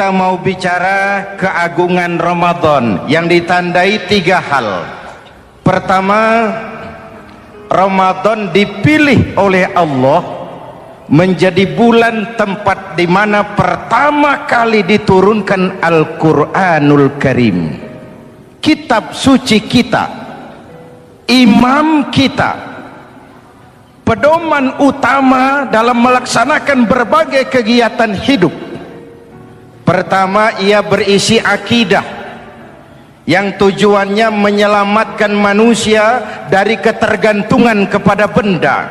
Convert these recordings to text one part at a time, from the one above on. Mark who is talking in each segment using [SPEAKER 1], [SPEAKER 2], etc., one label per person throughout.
[SPEAKER 1] Kita mau bicara keagungan Ramadan yang ditandai 3 hal. Pertama, Ramadan dipilih oleh Allah menjadi bulan tempat di mana pertama kali diturunkan Al-Quranul Karim, kitab suci kita, imam kita, pedoman utama dalam melaksanakan berbagai kegiatan hidup. Pertama, ia berisi akidah yang tujuannya menyelamatkan manusia dari ketergantungan kepada benda,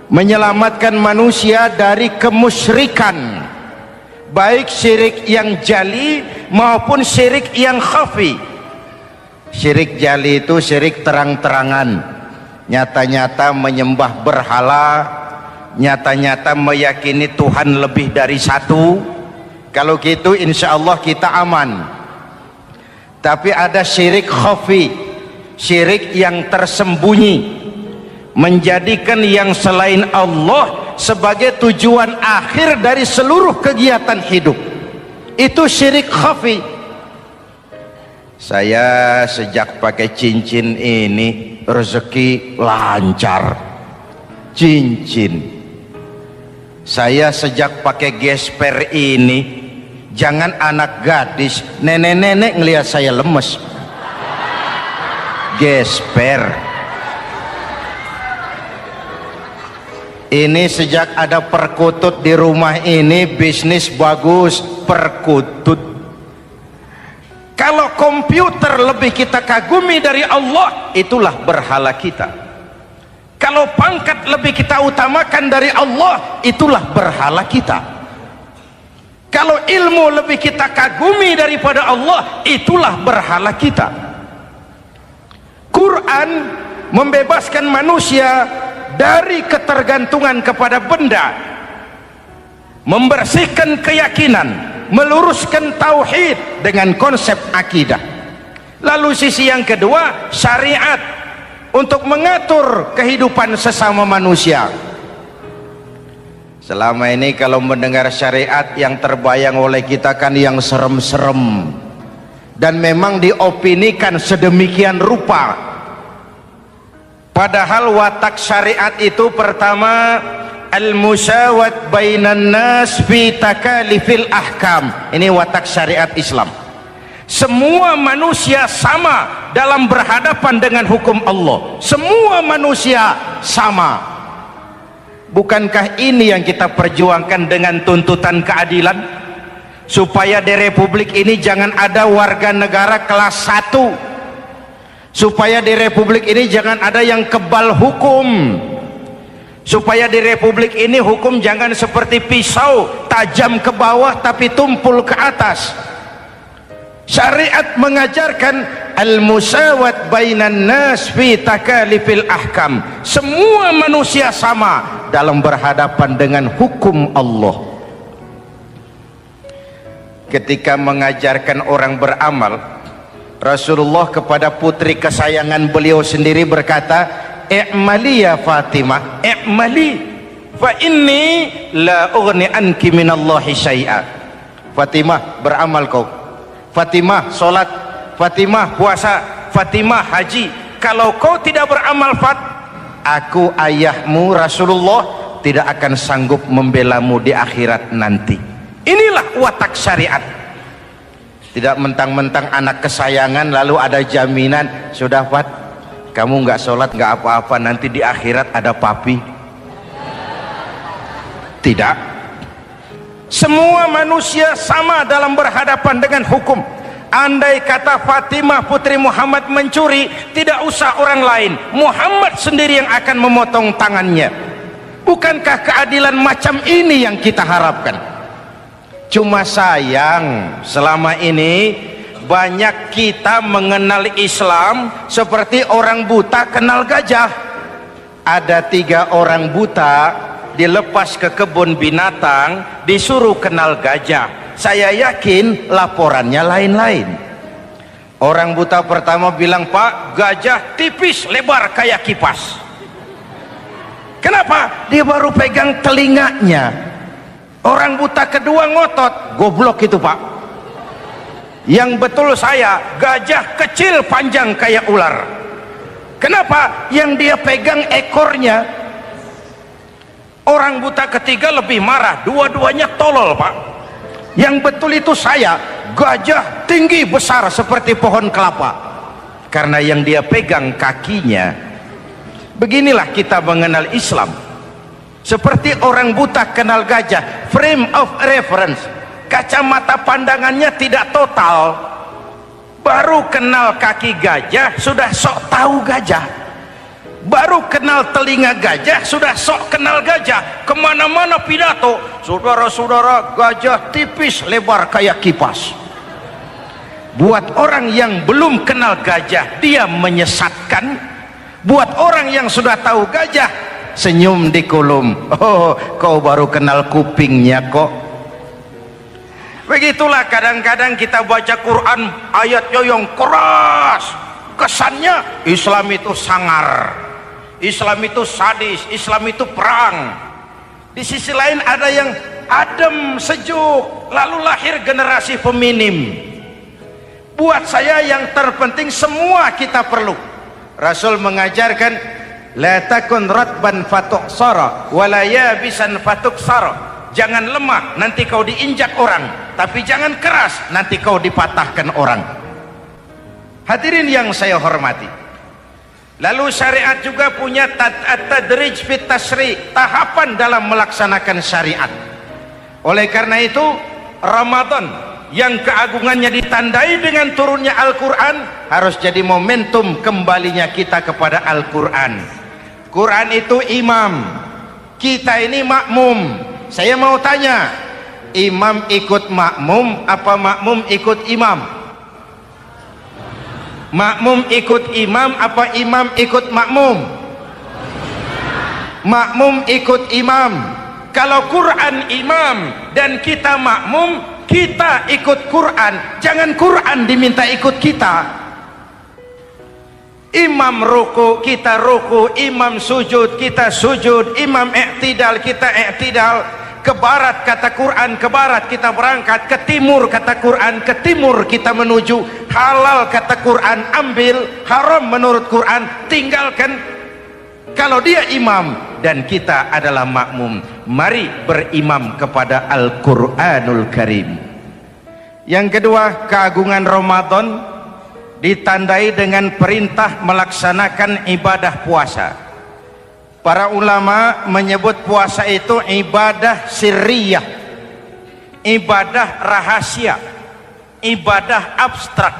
[SPEAKER 1] menyelamatkan manusia dari kemusyrikan, baik syirik yang jali maupun syirik yang khafi. Syirik jali itu syirik terang-terangan, nyata-nyata menyembah berhala, nyata-nyata meyakini Tuhan lebih dari satu. Kalau gitu insya Allah kita aman. Tapi ada syirik khafi, syirik yang tersembunyi, menjadikan yang selain Allah sebagai tujuan akhir dari seluruh kegiatan hidup. Itu syirik khafi. Saya sejak pakai cincin ini rezeki lancar. Cincin. Saya sejak pakai gesper ini, jangan anak gadis, nenek-nenek ngelihat saya lemes. Gesper. Ini sejak ada perkutut di rumah ini, bisnis bagus. Perkutut. Kalau komputer lebih kita kagumi dari Allah, itulah berhala kita. Kalau pangkat lebih kita utamakan dari Allah, itulah berhala kita. Kalau ilmu lebih kita kagumi daripada Allah, itulah berhala kita. Quran membebaskan manusia dari ketergantungan kepada benda, membersihkan keyakinan, meluruskan tauhid dengan konsep akidah. Lalu sisi yang kedua, syariat untuk mengatur kehidupan sesama manusia. Selama ini kalau mendengar syariat, yang terbayang oleh kita kan yang serem-serem, dan memang diopinikan sedemikian rupa. Padahal watak syariat itu pertama, al-musawat bainan nas fi takalifil ahkam. Ini watak syariat Islam. Semua manusia sama dalam berhadapan dengan hukum Allah. Semua manusia sama. Bukankah ini yang kita perjuangkan dengan tuntutan keadilan? Supaya di Republik ini jangan ada warga negara kelas 1. Supaya di Republik ini jangan ada yang kebal hukum. Supaya di Republik ini hukum jangan seperti pisau, tajam ke bawah tapi tumpul ke atas. Syariat mengajarkan al-musawat bainan nas fi takalifil ahkam. Semua manusia sama dalam berhadapan dengan hukum Allah. Ketika mengajarkan orang beramal, Rasulullah kepada putri kesayangan beliau sendiri berkata, "I'mali ya Fatimah, i'mali fa inni la ughni anki minallahi syai'a." Fatimah, beramal kau. Fatimah sholat, Fatimah puasa, Fatimah haji. Kalau kau tidak beramal, aku ayahmu Rasulullah tidak akan sanggup membelamu di akhirat nanti. Inilah watak syariat. Tidak mentang-mentang anak kesayangan lalu ada jaminan, sudah Fat, kamu nggak sholat nggak apa-apa, nanti di akhirat ada papi. Tidak. Semua manusia sama dalam berhadapan dengan hukum. Andai kata Fatimah putri Muhammad mencuri, tidak usah orang lain, Muhammad sendiri yang akan memotong tangannya. Bukankah keadilan macam ini yang kita harapkan? Cuma sayang, selama ini banyak kita mengenal Islam seperti orang buta kenal gajah. Ada 3 orang buta dilepas ke kebun binatang, disuruh kenal gajah. Saya yakin laporannya lain-lain. Orang buta pertama bilang, "Pak, gajah tipis lebar kayak kipas." Kenapa? Dia baru pegang telinganya. Orang buta kedua ngotot, goblok itu Pak. Yang betul saya, gajah kecil panjang kayak ular. Kenapa? Yang dia pegang ekornya. Orang buta ketiga lebih marah, dua-duanya tolol Pak. Yang betul itu saya, gajah tinggi besar seperti pohon kelapa, karena yang dia pegang kakinya. Beginilah kita mengenal Islam. Seperti orang buta kenal gajah, frame of reference, kacamata pandangannya tidak total. Baru kenal kaki gajah sudah sok tahu gajah, baru kenal telinga gajah sudah sok kenal gajah. Kemana-mana pidato, saudara-saudara, gajah tipis lebar kayak kipas. Buat orang yang belum kenal gajah, dia menyesatkan. Buat orang yang sudah tahu gajah, senyum di kolom. Oh, kau baru kenal kupingnya kok. Begitulah kadang-kadang kita baca Quran, ayatnya yang keras, kesannya Islam itu sangar, Islam itu sadis, Islam itu perang. Di sisi lain ada yang adem, sejuk, lalu lahir generasi feminim. Buat saya yang terpenting semua kita perlu. Rasul mengajarkan, la takun ratban fatuksara wala yabisan fatuksara. Jangan lemah, nanti kau diinjak orang, tapi jangan keras, nanti kau dipatahkan orang. Hadirin yang saya hormati, lalu syariat juga punya at-tadrij fit tasri', tahapan dalam melaksanakan syariat. Oleh karena itu, Ramadan yang keagungannya ditandai dengan turunnya Al-Quran harus jadi momentum kembalinya kita kepada Al-Quran. Quran itu imam, kita ini makmum. Saya mau tanya, imam ikut makmum apa makmum ikut imam? Makmum ikut imam apa imam ikut makmum? Makmum ikut imam. Kalau Quran imam dan kita makmum, kita ikut Quran, jangan Quran diminta ikut kita. Imam ruku, kita ruku, imam sujud, kita sujud, imam i'tidal, kita i'tidal. Ke barat kata Quran, ke barat kita berangkat, ke timur kata Quran, ke timur kita menuju. Halal kata Quran, ambil, haram menurut Quran, tinggalkan. Kalau dia imam dan kita adalah makmum, mari berimam kepada Al-Quranul Karim. Yang kedua, keagungan Ramadan ditandai dengan perintah melaksanakan ibadah puasa. Para ulama menyebut puasa itu ibadah sirriyah, ibadah rahasia, ibadah abstrak,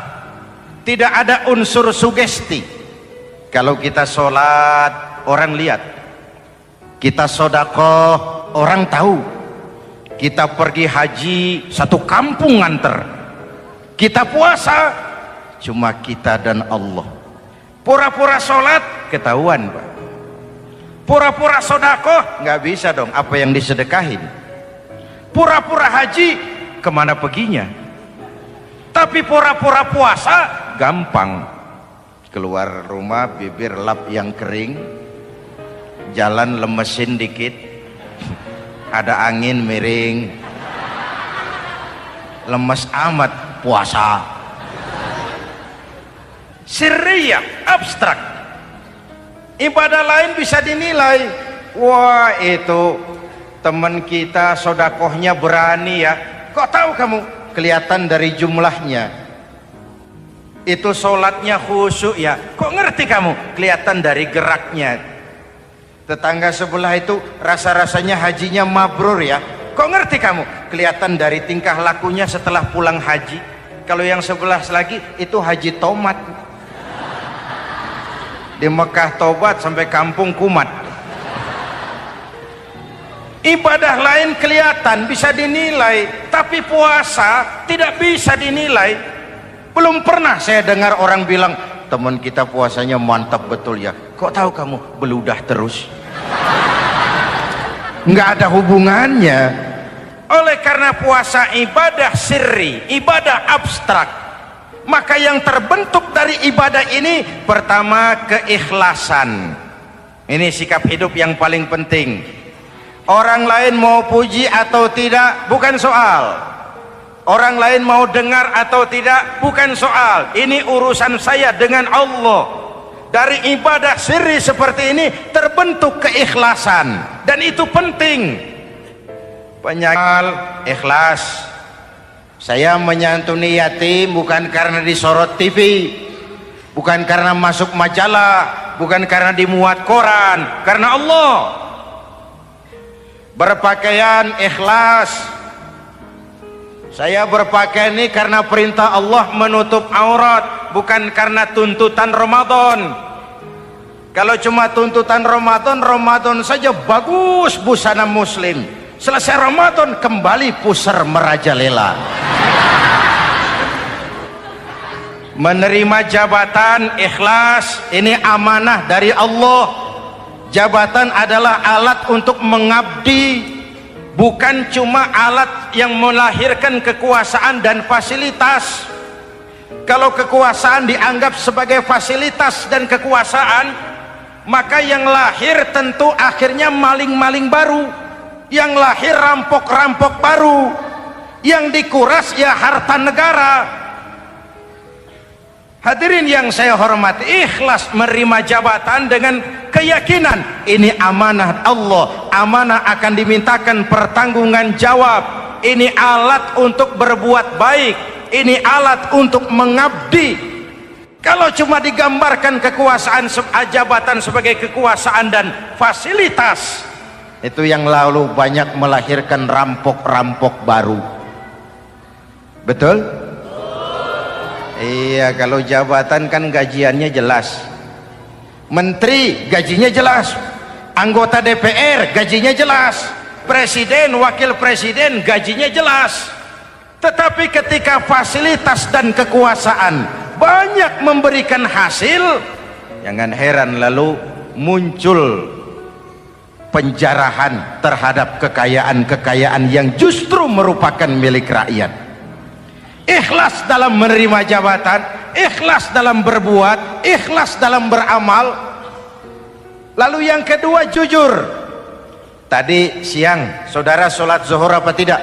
[SPEAKER 1] tidak ada unsur sugesti. Kalau kita sholat, orang lihat. Kita sodakoh, orang tahu. Kita pergi haji, satu kampung nganter. Kita puasa, cuma kita dan Allah. Pura-pura sholat, ketahuan Pak. Pura-pura sodakoh, nggak bisa dong, apa yang disedekahin. Pura-pura haji, kemana perginya? Tapi pura-pura puasa, gampang. Keluar rumah, bibir lap yang kering, jalan lemesin dikit, ada angin miring, lemes amat puasa. Sirriyah, abstrak. Ibadah lain bisa dinilai, wah itu teman kita sodakohnya berani ya. Kok tahu kamu? Kelihatan dari jumlahnya. Itu sholatnya khusyuk ya. Kok ngerti kamu? Kelihatan dari geraknya. Tetangga sebelah itu rasa-rasanya hajinya mabrur ya. Kok ngerti kamu? Kelihatan dari tingkah lakunya setelah pulang haji. Kalau yang sebelah lagi itu haji tomat. Di Mekah tobat sampai kampung kumat. Ibadah lain kelihatan bisa dinilai, tapi puasa tidak bisa dinilai. Belum pernah saya dengar orang bilang, teman kita puasanya mantap betul ya. Kok tahu kamu? Beludah terus. Nggak ada hubungannya. Oleh karena puasa ibadah sirri, ibadah abstrak, maka yang terbentuk dari ibadah ini pertama keikhlasan. Ini sikap hidup yang paling penting. Orang lain mau puji atau tidak bukan soal, Orang lain mau dengar atau tidak bukan soal, ini urusan saya dengan Allah. Dari ibadah sirri seperti ini terbentuk keikhlasan, dan itu penting. Penyakal ikhlas. Saya menyantuni yatim bukan karena disorot TV, bukan karena masuk majalah, bukan karena dimuat koran, karena Allah. Berpakaian ikhlas. Saya berpakaian ini karena perintah Allah menutup aurat, bukan karena tuntutan Ramadan. Kalau cuma tuntutan Ramadan, Ramadan saja bagus busana muslim. Selesai Ramadan kembali pusar merajalela. Menerima jabatan ikhlas, ini amanah dari Allah. Jabatan adalah alat untuk mengabdi, bukan cuma alat yang melahirkan kekuasaan dan fasilitas. Kalau kekuasaan dianggap sebagai fasilitas dan kekuasaan, maka yang lahir tentu akhirnya maling-maling baru, yang lahir rampok-rampok baru, yang dikuras ya harta negara. Hadirin yang saya hormati, ikhlas menerima jabatan dengan keyakinan ini amanah Allah, amanah akan dimintakan pertanggungan jawab. Ini alat untuk berbuat baik, ini alat untuk mengabdi. Kalau cuma digambarkan kekuasaan jabatan sebagai kekuasaan dan fasilitas, itu yang lalu banyak melahirkan rampok-rampok baru. Betul? Iya, kalau jabatan kan gajiannya jelas. Menteri gajinya jelas, anggota DPR gajinya jelas, presiden, wakil presiden gajinya jelas. Tetapi ketika fasilitas dan kekuasaan banyak memberikan hasil, jangan heran lalu muncul penjarahan terhadap kekayaan-kekayaan yang justru merupakan milik rakyat. Ikhlas dalam menerima jabatan, ikhlas dalam berbuat, ikhlas dalam beramal. Lalu yang kedua, jujur. Tadi siang saudara sholat zuhur apa tidak?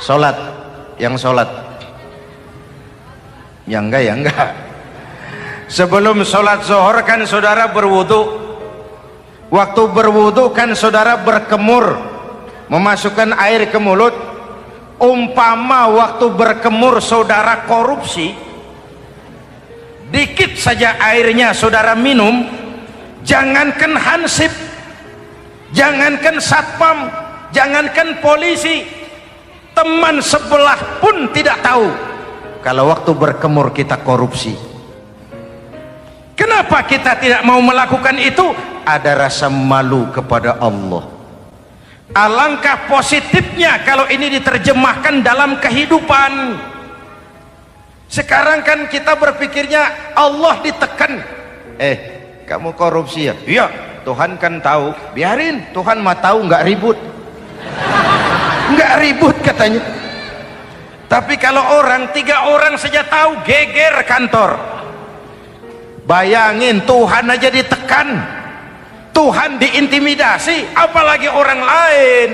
[SPEAKER 1] Sholat. Yang sholat? Ya enggak, ya enggak. Sebelum sholat zuhur kan saudara berwudu. Waktu berwudu kan saudara berkemur, memasukkan air ke mulut. Umpama waktu berkemur saudara korupsi, dikit saja airnya saudara minum, jangankan hansip, jangankan satpam, jangankan polisi, teman sebelah pun tidak tahu kalau waktu berkemur kita korupsi. Kenapa kita tidak mau melakukan itu? Ada rasa malu kepada Allah. Alangkah positifnya kalau ini diterjemahkan dalam kehidupan. Sekarang kan kita berpikirnya Allah ditekan. Kamu korupsi ya? Iya, Tuhan kan tahu. Biarin, Tuhan mah tahu, nggak ribut. Nggak ribut katanya. Tapi kalau orang, 3 orang saja tahu, geger kantor. Bayangin, Tuhan aja ditekan, Tuhan diintimidasi, apalagi orang lain.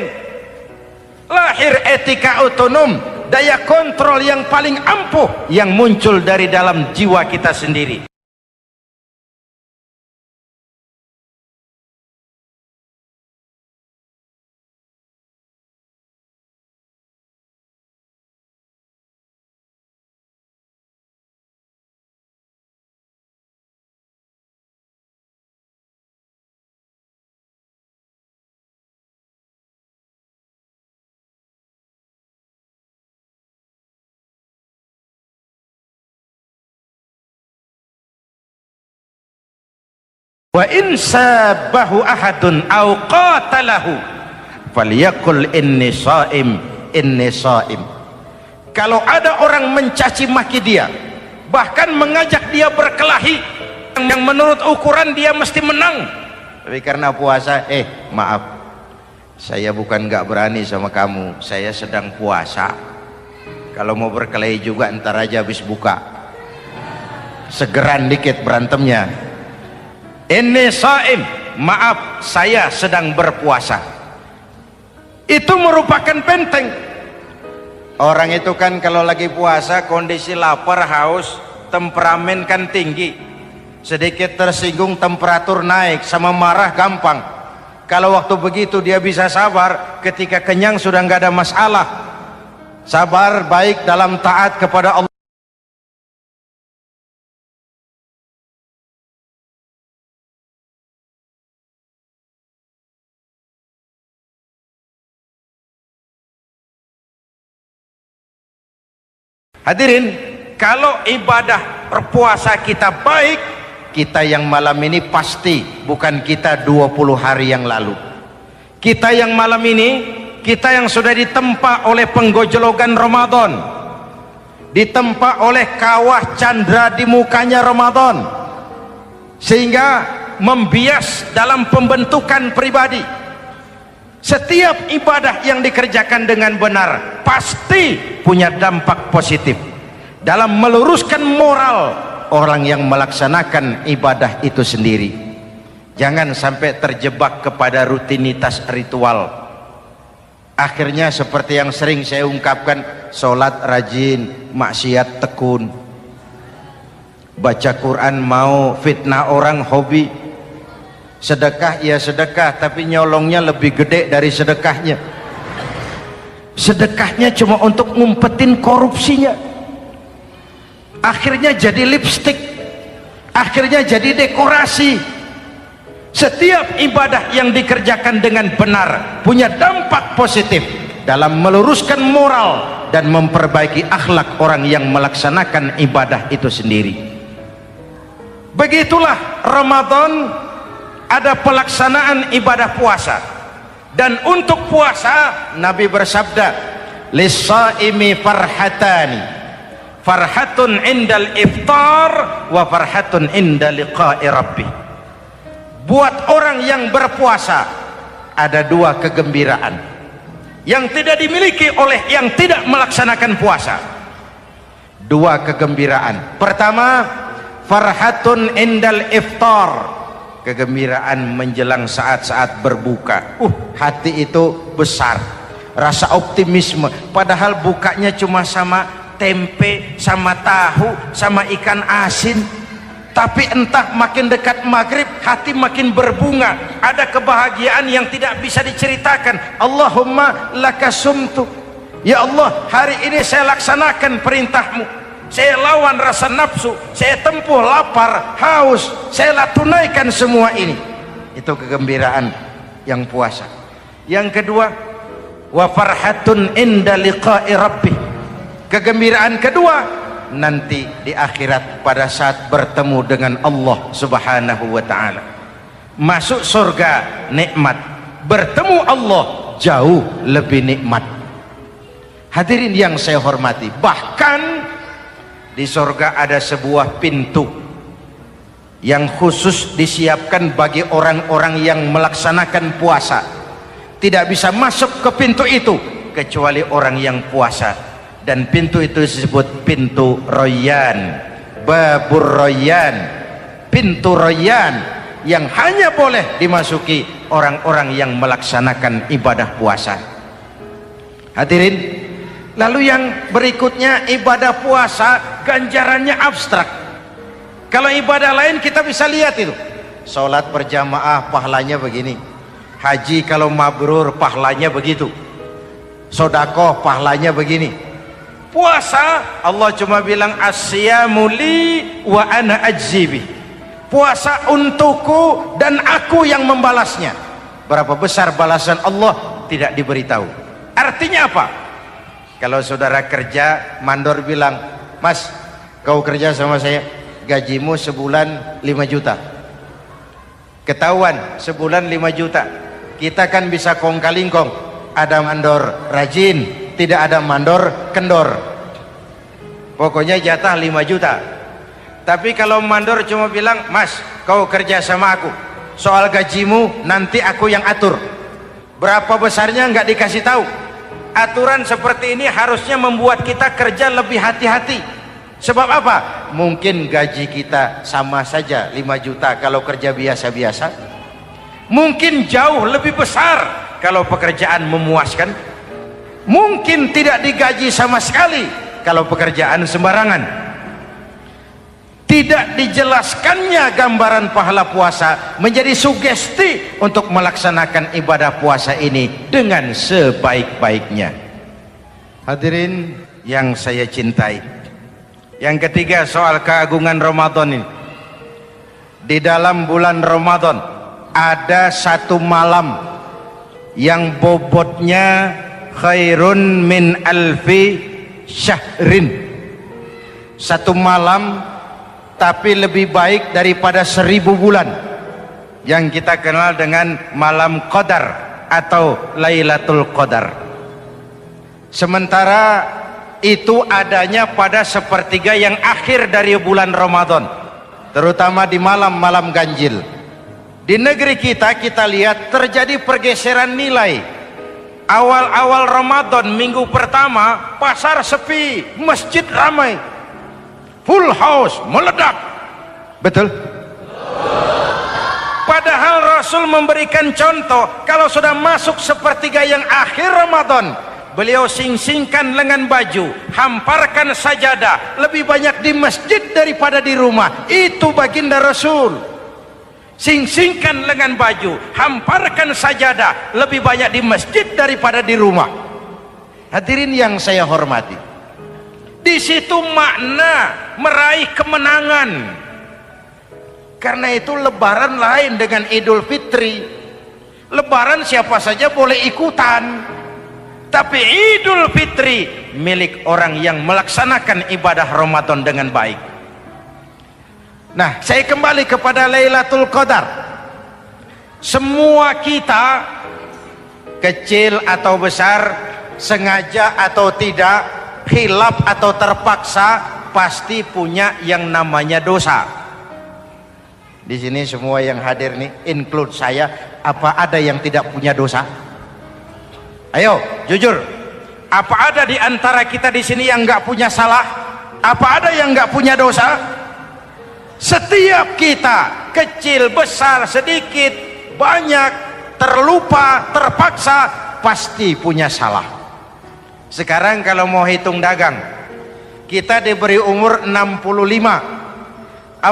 [SPEAKER 1] Lahir etika otonom, daya kontrol yang paling ampuh yang muncul dari dalam jiwa kita sendiri. Wa in sabahu ahadun aw qatalahu falyaqul inni shaim, inni shaim. Kalau ada orang mencaci maki dia, bahkan mengajak dia berkelahi yang menurut ukuran dia mesti menang, tapi karena puasa, maaf, saya bukan gak berani sama kamu, saya sedang puasa. Kalau mau berkelahi juga ntar aja habis buka, segeran dikit berantemnya. Inni shaim, maaf saya sedang berpuasa. Itu merupakan benteng. Orang itu kan kalau lagi puasa kondisi lapar, haus, temperamen kan tinggi, sedikit tersinggung temperatur naik, sama marah gampang. Kalau waktu begitu dia bisa sabar, ketika kenyang sudah nggak ada masalah. Sabar baik dalam taat kepada Allah. Hadirin, kalau ibadah berpuasa kita baik, kita yang malam ini pasti bukan kita 20 hari yang lalu. Kita yang malam ini, kita yang sudah ditempa oleh penggojologan Ramadan, ditempa oleh kawah candra di mukanya Ramadan, sehingga membias dalam pembentukan pribadi. Setiap ibadah yang dikerjakan dengan benar pasti punya dampak positif dalam meluruskan moral orang yang melaksanakan ibadah itu sendiri. Jangan sampai terjebak kepada rutinitas ritual. Akhirnya seperti yang sering saya ungkapkan, sholat rajin, maksiat tekun, baca Quran mau, fitnah orang hobi, sedekah ya sedekah tapi nyolongnya lebih gede dari sedekahnya. Sedekahnya cuma untuk ngumpetin korupsinya. Akhirnya jadi lipstik, akhirnya jadi dekorasi. Setiap ibadah yang dikerjakan dengan benar punya dampak positif dalam meluruskan moral dan memperbaiki akhlak orang yang melaksanakan ibadah itu sendiri. Begitulah Ramadan, ada pelaksanaan ibadah puasa. Dan untuk puasa Nabi bersabda, lis-shaimi farhatani, farhatun indal iftar wa farhatun inda liqa'i rabbih. Buat orang yang berpuasa ada dua kegembiraan yang tidak dimiliki oleh yang tidak melaksanakan puasa. Dua kegembiraan. Pertama, farhatun indal iftar, kegembiraan menjelang saat-saat berbuka. Hati itu besar, rasa optimisme, padahal bukanya cuma sama tempe, sama tahu, sama ikan asin. Tapi entah makin dekat maghrib hati makin berbunga, ada kebahagiaan yang tidak bisa diceritakan. Allahumma lakasumtu, ya Allah hari ini saya laksanakan perintahmu, saya lawan rasa nafsu, saya tempuh lapar, haus, saya tunaikan semua ini. Itu kegembiraan yang puasa. Yang kedua, wa farhatun inda liqa'i rabbih, kegembiraan kedua nanti di akhirat pada saat bertemu dengan Allah subhanahu wa ta'ala. Masuk surga nikmat, bertemu Allah jauh lebih nikmat. Hadirin yang saya hormati, bahkan di surga ada sebuah pintu yang khusus disiapkan bagi orang-orang yang melaksanakan puasa. Tidak bisa masuk ke pintu itu kecuali orang yang puasa. Dan pintu itu disebut pintu Rayyan, Babur Rayyan, pintu Rayyan, yang hanya boleh dimasuki orang-orang yang melaksanakan ibadah puasa. Hadirin, lalu yang berikutnya ibadah puasa ganjarannya abstrak. Kalau ibadah lain kita bisa lihat itu, sholat berjamaah pahalanya begini, haji kalau mabrur pahalanya begitu, sodakoh pahalanya begini. Puasa Allah cuma bilang asyamu li wa ana ajzibi, puasa untukku dan aku yang membalasnya. Berapa besar balasan Allah tidak diberitahu. Artinya apa? Kalau saudara kerja, mandor bilang, mas kau kerja sama saya, gajimu sebulan 5 juta, ketahuan sebulan 5 juta, kita kan bisa kong kaling kong, ada mandor rajin, tidak ada mandor kendor, pokoknya jatah 5 juta. Tapi kalau mandor cuma bilang, mas kau kerja sama aku, soal gajimu nanti aku yang atur, berapa besarnya nggak dikasih tahu. Aturan seperti ini harusnya membuat kita kerja lebih hati-hati. Sebab apa? Mungkin gaji kita sama saja 5 juta kalau kerja biasa-biasa, mungkin jauh lebih besar kalau pekerjaan memuaskan. mungkin tidak digaji sama sekali kalau pekerjaan sembarangan. Tidak dijelaskannya gambaran pahala puasa menjadi sugesti untuk melaksanakan ibadah puasa ini dengan sebaik-baiknya. Hadirin yang saya cintai, yang ketiga soal keagungan Ramadan ini. Di dalam bulan Ramadan ada satu malam yang bobotnya khairun min alfi syahrin. Satu malam tapi lebih baik daripada 1000 bulan, yang kita kenal dengan malam Qadar atau Lailatul Qadar. Sementara itu adanya pada sepertiga yang akhir dari bulan Ramadan, terutama di malam-malam ganjil. Di negeri kita lihat terjadi pergeseran nilai. Awal-awal Ramadan, minggu pertama pasar sepi, masjid ramai, full house, meledak. Betul? Padahal Rasul memberikan contoh, kalau sudah masuk sepertiga yang akhir Ramadan, beliau sing-singkan lengan baju, hamparkan sajadah, lebih banyak di masjid daripada di rumah. Itu baginda Rasul. Sing-singkan lengan baju, hamparkan sajadah, lebih banyak di masjid daripada di rumah. Hadirin yang saya hormati, di situ makna meraih kemenangan. Karena itu lebaran lain dengan Idul Fitri. Lebaran siapa saja boleh ikutan, tapi Idul Fitri milik orang yang melaksanakan ibadah Ramadan dengan baik. Nah, saya kembali kepada Lailatul Qadar. Semua kita, kecil atau besar, sengaja atau tidak, khilaf atau terpaksa, pasti punya yang namanya dosa. Di sini semua yang hadir nih, include saya, apa ada yang tidak punya dosa? Ayo, jujur. Apa ada di antara kita di sini yang nggak punya salah? Apa ada yang nggak punya dosa? Setiap kita, kecil, besar, sedikit, banyak, terlupa, terpaksa, pasti punya salah. Sekarang kalau mau hitung dagang, kita diberi umur 65, 40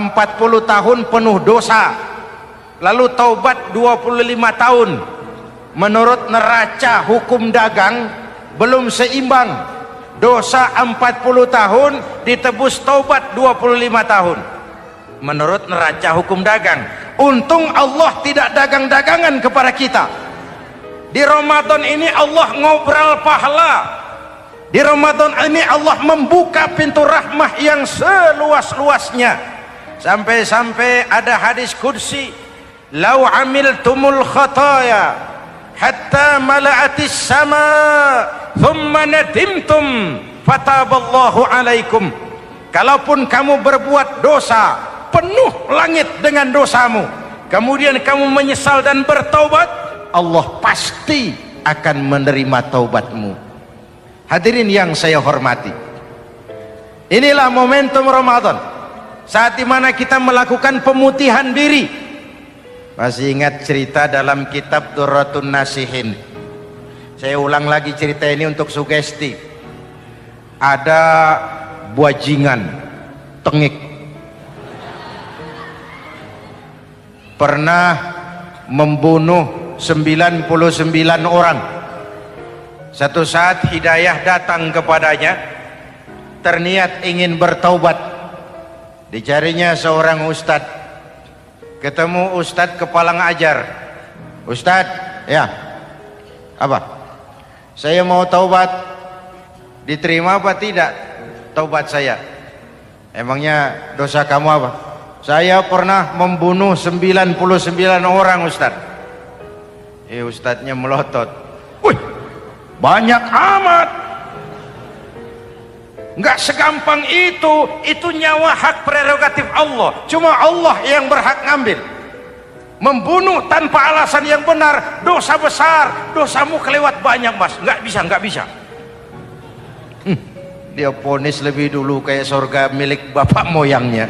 [SPEAKER 1] tahun penuh dosa, lalu taubat 25 tahun. Menurut neraca hukum dagang belum seimbang. Dosa 40 tahun ditebus taubat 25 tahun. Menurut neraca hukum dagang. Untung Allah tidak dagang-dagangan kepada kita. Di Ramadan ini Allah ngobrol pahala. Di Ramadan ini Allah membuka pintu rahmah yang seluas-luasnya. Sampai-sampai ada hadis qudsi, "Lau amiltumul khataya hatta mala'atis sama thumma nadimtum fataballahu alaikum." Kalaupun kamu berbuat dosa, penuh langit dengan dosamu, kemudian kamu menyesal dan bertaubat, Allah pasti akan menerima taubatmu. Hadirin yang saya hormati, inilah momentum Ramadan, saat dimana kita melakukan pemutihan diri. Masih ingat cerita dalam kitab Durratun Nasihin? Saya ulang lagi cerita ini untuk sugesti. Ada buajingan tengik pernah membunuh 99 orang. Satu saat hidayah datang kepadanya, terniat ingin bertaubat. Dicarinya seorang ustadz, ketemu ustadz kepala ngajar. Ustadz, ya, apa? Saya mau taubat, diterima apa tidak taubat saya? Emangnya dosa kamu apa? Saya pernah membunuh 99 orang, Ustaz. Ustadznya melotot. Wih, banyak amat. Nggak segampang itu nyawa hak prerogatif Allah. Cuma Allah yang berhak ngambil. Membunuh tanpa alasan yang benar, dosa besar. Dosamu kelewat banyak, Mas. Nggak bisa. Dia vonis lebih dulu kayak surga milik bapak moyangnya.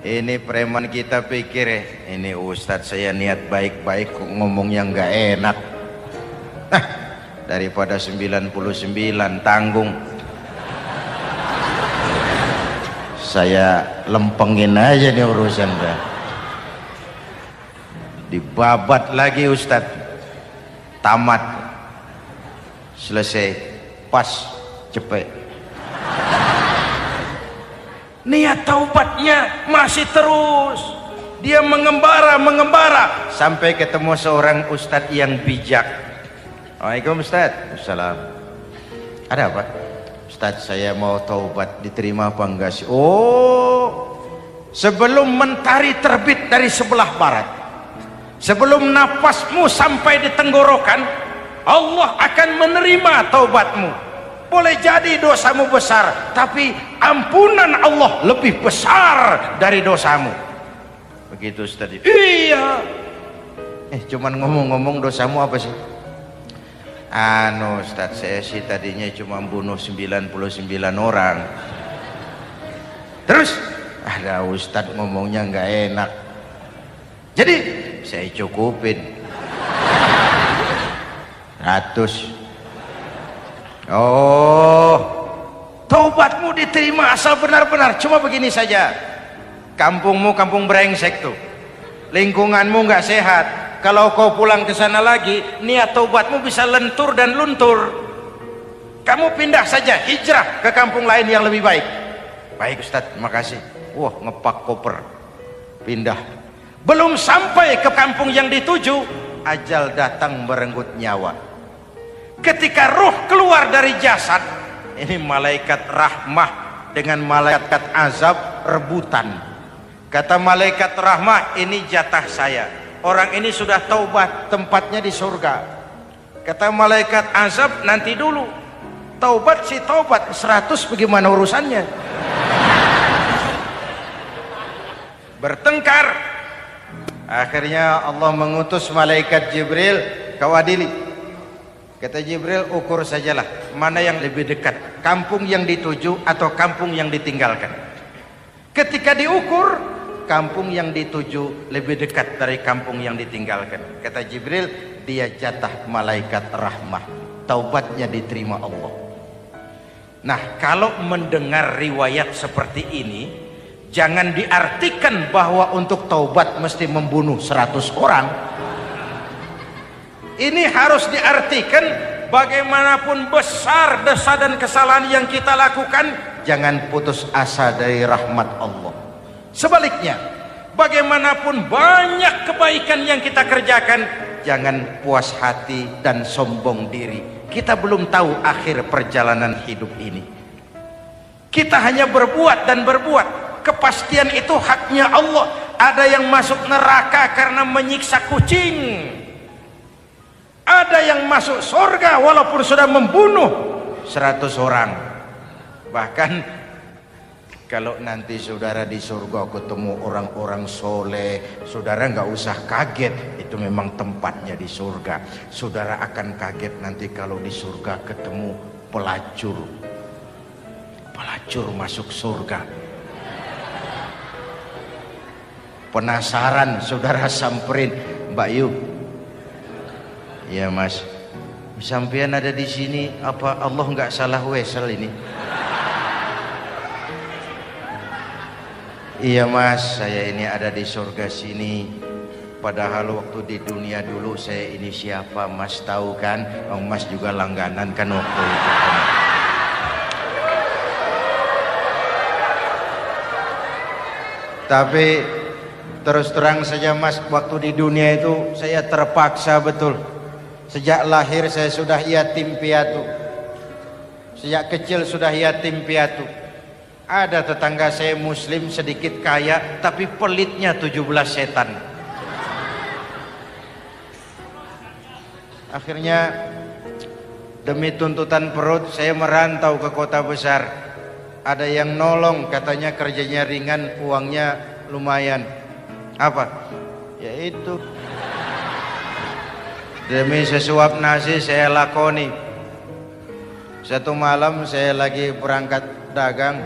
[SPEAKER 1] Ini preman kita pikir ini ustadz saya niat baik-baik kok ngomong yang nggak enak. daripada 99 tanggung. Saya lempengin aja nih urusan dah. Dibabat lagi Ustadz, tamat, selesai, pas, cepet. Niat taubatnya masih terus, dia mengembara sampai ketemu seorang ustadz yang bijak. Waalaikumsalam Ustadz. Assalam. Ada apa? Ustadz, saya mau taubat, diterima apa enggak sih? Oh, sebelum mentari terbit dari sebelah barat, sebelum nafasmu sampai di tenggorokan, Allah akan menerima taubatmu. Boleh jadi dosamu besar, tapi ampunan Allah lebih besar dari dosamu. Begitu Ustaz. Iya. Cuman ngomong-ngomong, dosamu apa sih? Ustaz, saya sih tadinya cuma bunuh 99 orang. Terus ada Ustaz ngomongnya nggak enak, jadi saya cukupin 100. Oh, taubatmu diterima asal benar-benar. Cuma begini saja, kampungmu kampung brengsek tuh, lingkunganmu nggak sehat. Kalau kau pulang ke sana lagi, niat taubatmu bisa lentur dan luntur. Kamu pindah saja, hijrah ke kampung lain yang lebih baik. Baik Ustadz, terima kasih. Wah, ngepak koper, pindah. Belum sampai ke kampung yang dituju, ajal datang merenggut nyawa. Ketika ruh keluar dari jasad, ini malaikat rahmah dengan malaikat azab rebutan. Kata malaikat rahmah, ini jatah saya, orang ini sudah taubat, tempatnya di surga. Kata malaikat azab, nanti dulu, taubat si taubat, 100 bagaimana urusannya? Bertengkar. Akhirnya Allah mengutus malaikat Jibril, kau adili. Kata Jibril, ukur sajalah mana yang lebih dekat, kampung yang dituju atau kampung yang ditinggalkan. Ketika diukur, kampung yang dituju lebih dekat dari kampung yang ditinggalkan. Kata Jibril, dia jatah malaikat rahmah, taubatnya diterima Allah. Nah, kalau mendengar riwayat seperti ini, jangan diartikan bahwa untuk taubat mesti membunuh 100 orang. Ini harus diartikan, bagaimanapun besar dosa dan kesalahan yang kita lakukan, jangan putus asa dari rahmat Allah. Sebaliknya, bagaimanapun banyak kebaikan yang kita kerjakan, jangan puas hati dan sombong diri. Kita belum tahu akhir perjalanan hidup ini. Kita hanya berbuat dan berbuat. Kepastian itu haknya Allah. Ada yang masuk neraka karena menyiksa kucing, ada yang masuk surga walaupun sudah membunuh 100 orang. Bahkan kalau nanti saudara di surga ketemu orang-orang soleh, saudara nggak usah kaget, itu memang tempatnya di surga. Saudara akan kaget nanti kalau di surga ketemu pelacur. Pelacur masuk surga. Penasaran, saudara samperin, Mbak Yu. Ya Mas, sampean ada di sini, apa Allah nggak salah wesel ini? Iya Mas, saya ini ada di surga sini. Padahal waktu di dunia dulu saya ini siapa Mas tahu kan? Mas juga langganan kan waktu itu. Tapi terus terang saja Mas, waktu di dunia itu saya terpaksa betul. Sejak lahir saya sudah yatim piatu. Sejak kecil sudah yatim piatu. Ada tetangga saya muslim sedikit kaya, tapi pelitnya 17 setan. Akhirnya demi tuntutan perut saya merantau ke kota besar. Ada yang nolong, katanya kerjanya ringan, uangnya lumayan. Apa? Yaitu demi sesuap nasi saya lakoni. Satu malam saya lagi berangkat dagang,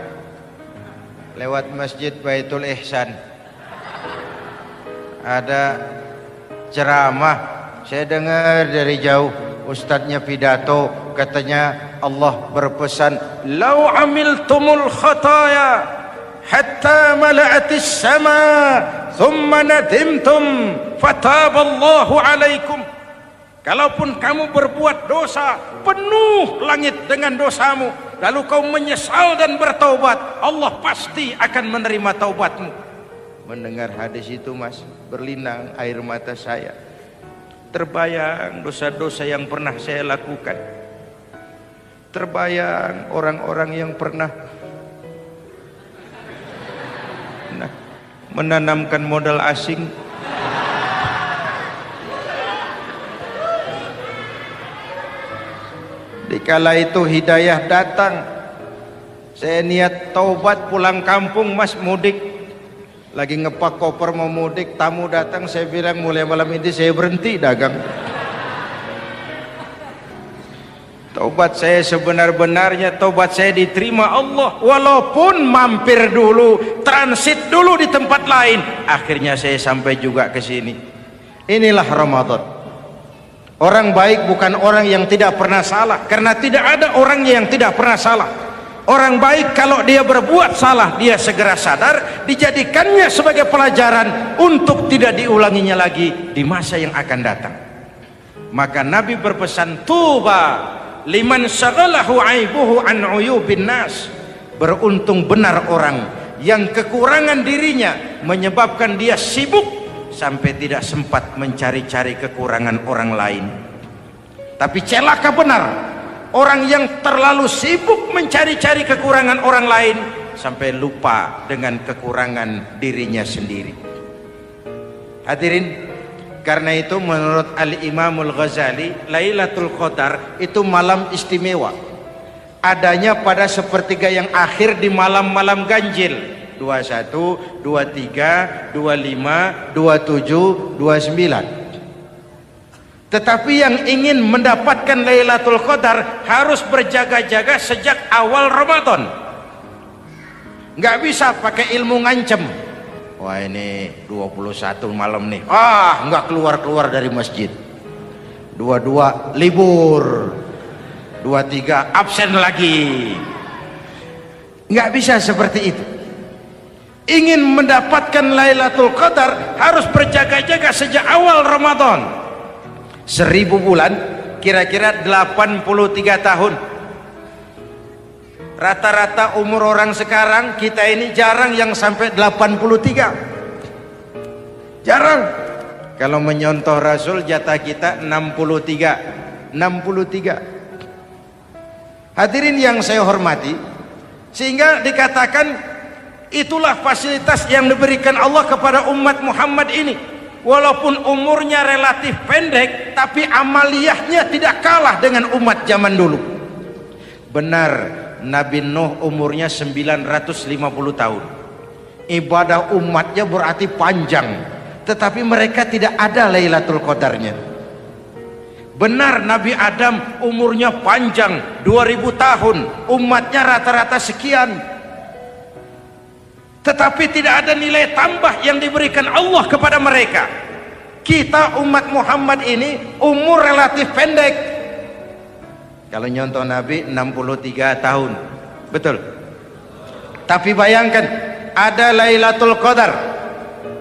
[SPEAKER 1] lewat masjid Baitul Ihsan, ada ceramah. Saya dengar dari jauh, Ustadznya pidato, katanya Allah berpesan, "Lau amiltumul khataya hatta mala'atis sama, thumma nadimtum, fataballahu alaikum." Kalaupun kamu berbuat dosa, penuh langit dengan dosamu, lalu kau menyesal dan bertaubat, Allah pasti akan menerima taubatmu. Mendengar hadis itu, Mas, berlinang air mata saya. Terbayang dosa-dosa yang pernah saya lakukan. Terbayang orang-orang yang pernah menanamkan modal asing. Dikala itu hidayah datang, saya niat taubat pulang kampung, Mas, mudik. Lagi ngepak koper mau mudik, tamu datang, saya bilang mulai malam ini saya berhenti dagang. Taubat saya sebenar-benarnya, taubat saya diterima Allah, walaupun mampir dulu, transit dulu di tempat lain, akhirnya saya sampai juga ke sini. Inilah Ramadan. Orang baik bukan orang yang tidak pernah salah, karena tidak ada orang yang tidak pernah salah. Orang baik kalau dia berbuat salah, dia segera sadar, dijadikannya sebagai pelajaran untuk tidak diulanginya lagi di masa yang akan datang. Maka Nabi berpesan, "Tuba liman syaghalahu aibuhu an uyubin nas." Beruntung benar orang yang kekurangan dirinya menyebabkan dia sibuk sampai tidak sempat mencari-cari kekurangan orang lain. Tapi celaka benar orang yang terlalu sibuk mencari-cari kekurangan orang lain sampai lupa dengan kekurangan dirinya sendiri. Hadirin, karena itu menurut Al-Imamul Ghazali, Lailatul Qadar itu malam istimewa. Adanya pada sepertiga yang akhir di malam-malam ganjil, 21, 23, 25, 27, 29. Tetapi yang ingin mendapatkan Lailatul Qadar harus berjaga-jaga sejak awal Ramadan. Nggak bisa pakai ilmu ngancem. Wah, ini 21 malam nih, nggak keluar-keluar dari masjid. 22 libur, 23 absen lagi. Nggak bisa seperti itu. Ingin mendapatkan Lailatul Qadar harus berjaga-jaga sejak awal Ramadan. 1000 bulan kira-kira 83 tahun. Rata-rata umur orang sekarang kita ini jarang yang sampai 83. Jarang. Kalau menyontoh Rasul, jatah kita 63. Hadirin yang saya hormati, sehingga dikatakan itulah fasilitas yang diberikan Allah kepada umat Muhammad ini. Walaupun umurnya relatif pendek, tapi amaliyahnya tidak kalah dengan umat zaman dulu. Benar, Nabi Nuh umurnya 950 tahun. Ibadah umatnya berarti panjang, tetapi mereka tidak ada Lailatul Qadarnya. Benar, Nabi Adam umurnya panjang, 2000 tahun, umatnya rata-rata sekian, tetapi tidak ada nilai tambah yang diberikan Allah kepada mereka. Kita umat Muhammad ini umur relatif pendek. Kalau nyontoh Nabi 63 tahun, betul. Tapi bayangkan, ada Lailatul Qadar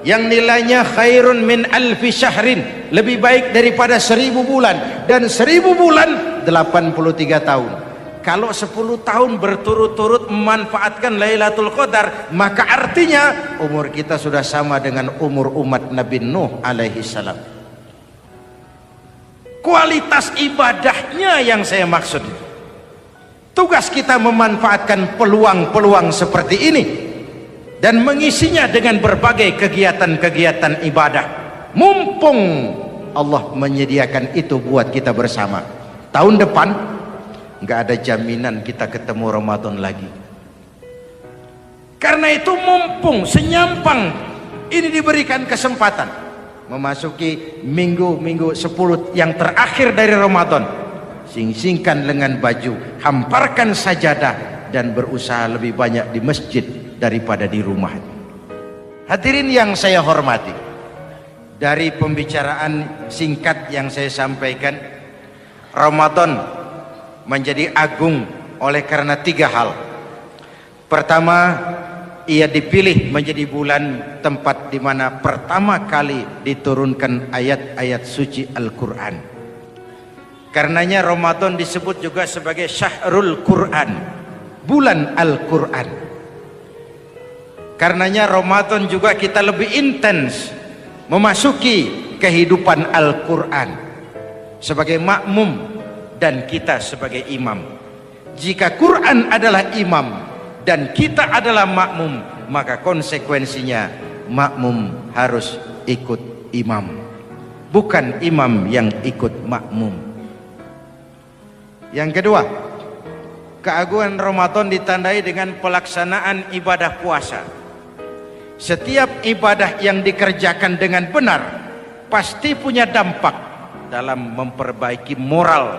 [SPEAKER 1] yang nilainya khairun min alfi syahrin, lebih baik daripada 1000 bulan, dan 1000 bulan 83 tahun. Kalau 10 tahun berturut-turut memanfaatkan Lailatul Qadar, maka artinya umur kita sudah sama dengan umur umat Nabi Nuh alaihi salam. Kualitas ibadahnya yang saya maksud. Tugas kita memanfaatkan peluang-peluang seperti ini dan mengisinya dengan berbagai kegiatan-kegiatan ibadah. Mumpung Allah menyediakan itu buat kita bersama. Tahun depan nggak ada jaminan kita ketemu Ramadan lagi. Karena itu mumpung senyampang ini diberikan kesempatan memasuki minggu-minggu 10 yang terakhir dari Ramadan, sing-singkan lengan baju, hamparkan sajadah, dan berusaha lebih banyak di masjid daripada di rumah. Hadirin yang saya hormati, dari pembicaraan singkat yang saya sampaikan, Ramadan menjadi agung oleh karena 3 hal. Pertama, ia dipilih menjadi bulan tempat di mana pertama kali diturunkan ayat-ayat suci Al-Quran. Karenanya Ramadan disebut juga sebagai Syahrul Quran, bulan Al-Quran. Karenanya Ramadan juga kita lebih intens memasuki kehidupan Al-Quran sebagai makmum dan kita sebagai imam. Jika Quran adalah imam dan kita adalah makmum, maka konsekuensinya makmum harus ikut imam, bukan imam yang ikut makmum. Yang kedua, keagungan Ramadan ditandai dengan pelaksanaan ibadah puasa. Setiap ibadah yang dikerjakan dengan benar pasti punya dampak dalam memperbaiki moral,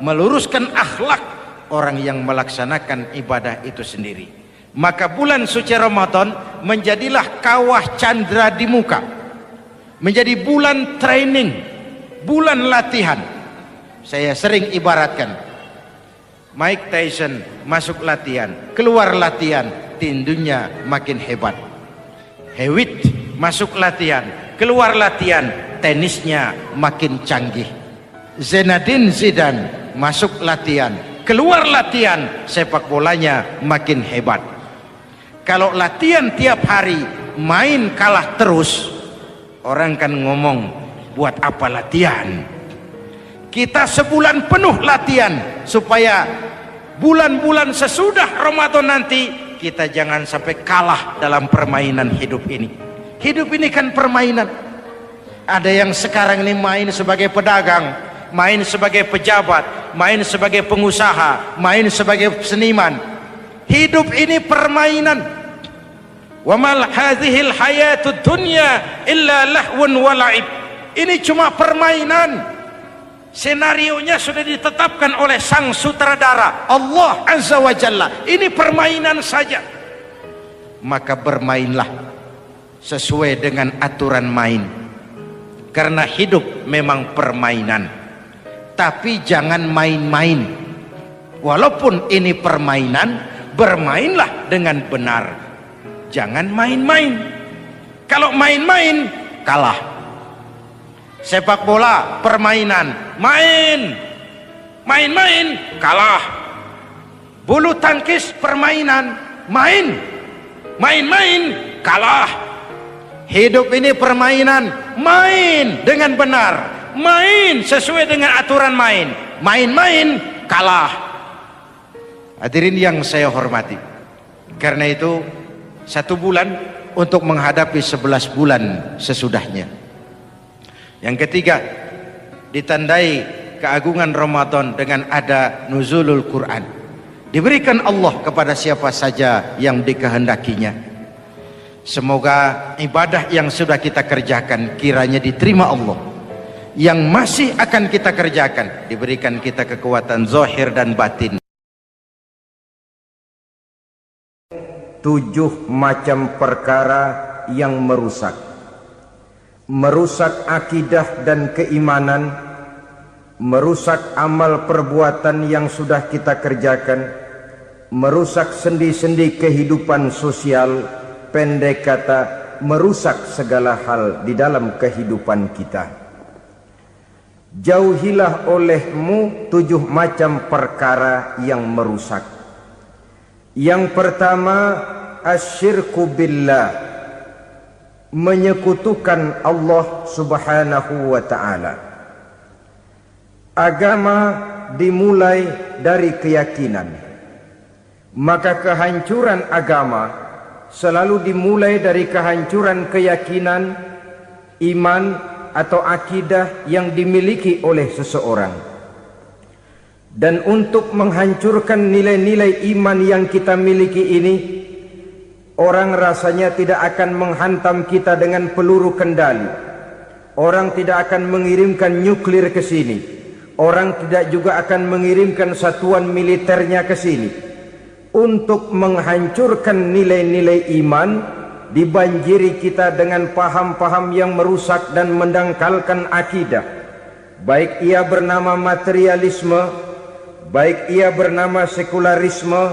[SPEAKER 1] meluruskan akhlak orang yang melaksanakan ibadah itu sendiri. Maka bulan suci Ramadan menjadilah kawah candra di muka, menjadi bulan training, bulan latihan. Saya sering ibaratkan, Mike Tyson masuk latihan, keluar latihan, tinjunya makin hebat. Hewitt masuk latihan, keluar latihan, tenisnya makin canggih. Zinedine Zidane masuk latihan, keluar latihan, sepak bolanya makin hebat. Kalau latihan tiap hari, main kalah terus, orang kan ngomong, buat apa latihan? Kita sebulan penuh latihan supaya bulan-bulan sesudah Ramadan nanti kita jangan sampai kalah dalam permainan hidup ini. Hidup ini kan permainan. Ada yang sekarang ini main sebagai pedagang, main sebagai pejabat, main sebagai pengusaha, main sebagai seniman. Hidup ini permainan. Wa mal hadhil hayatud dunya illa lahwun wa la'ib. Ini cuma permainan. Senarionya sudah ditetapkan oleh sang sutradara Allah Azza wa Jalla. Ini permainan saja. Maka bermainlah sesuai dengan aturan main, karena hidup memang permainan. Tapi jangan main-main. Walaupun ini permainan, bermainlah dengan benar. Jangan main-main. Kalau main-main, kalah. Sepak bola permainan, main-main kalah. Bulu tangkis permainan, main-main kalah. Hidup ini permainan, main dengan benar, main sesuai dengan aturan main, main-main kalah. Hadirin yang saya hormati, karena itu 1 bulan untuk menghadapi 11 bulan sesudahnya. Yang ketiga, ditandai keagungan Ramadan dengan ada nuzulul Quran. Diberikan Allah kepada siapa saja yang dikehendakinya. Semoga ibadah yang sudah kita kerjakan kiranya diterima Allah. Yang masih akan kita kerjakan diberikan kita kekuatan zahir dan batin. 7 macam perkara yang merusak akidah dan keimanan, merusak amal perbuatan yang sudah kita kerjakan, merusak sendi-sendi kehidupan sosial, pendek kata merusak segala hal di dalam kehidupan kita. Jauhilah olehmu 7 macam perkara yang merusak. Yang pertama, asyirku billah, menyekutukan Allah Subhanahu wa ta'ala. Agama dimulai dari keyakinan, maka kehancuran agama selalu dimulai dari kehancuran keyakinan, iman atau akidah yang dimiliki oleh seseorang. Dan untuk menghancurkan nilai-nilai iman yang kita miliki ini, orang rasanya tidak akan menghantam kita dengan peluru kendali. Orang tidak akan mengirimkan nuklir ke sini. Orang tidak juga akan mengirimkan satuan militernya ke sini. Untuk menghancurkan nilai-nilai iman, dibanjiri kita dengan paham-paham yang merusak dan mendangkalkan akidah.
[SPEAKER 2] baik ia bernama materialisme, baik ia bernama sekularisme,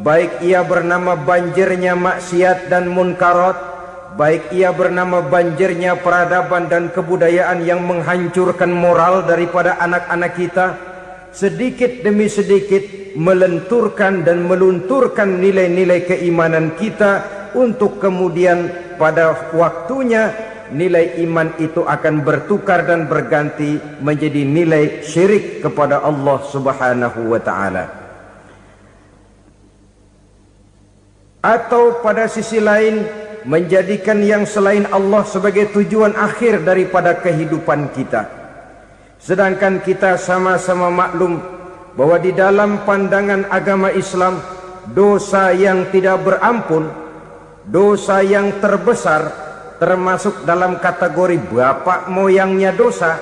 [SPEAKER 2] baik ia bernama banjirnya maksiat dan munkarat, baik ia bernama banjirnya peradaban dan kebudayaan yang menghancurkan moral daripada anak-anak kita, sedikit demi sedikit melenturkan dan melunturkan nilai-nilai keimanan kita, untuk kemudian pada waktunya nilai iman itu akan bertukar dan berganti menjadi nilai syirik kepada Allah Subhanahu wa ta'ala. Atau pada sisi lain, menjadikan yang selain Allah sebagai tujuan akhir daripada kehidupan kita. Sedangkan kita sama-sama maklum bahwa di dalam pandangan agama Islam, dosa yang tidak berampun, dosa yang terbesar, termasuk dalam kategori bapak moyangnya dosa,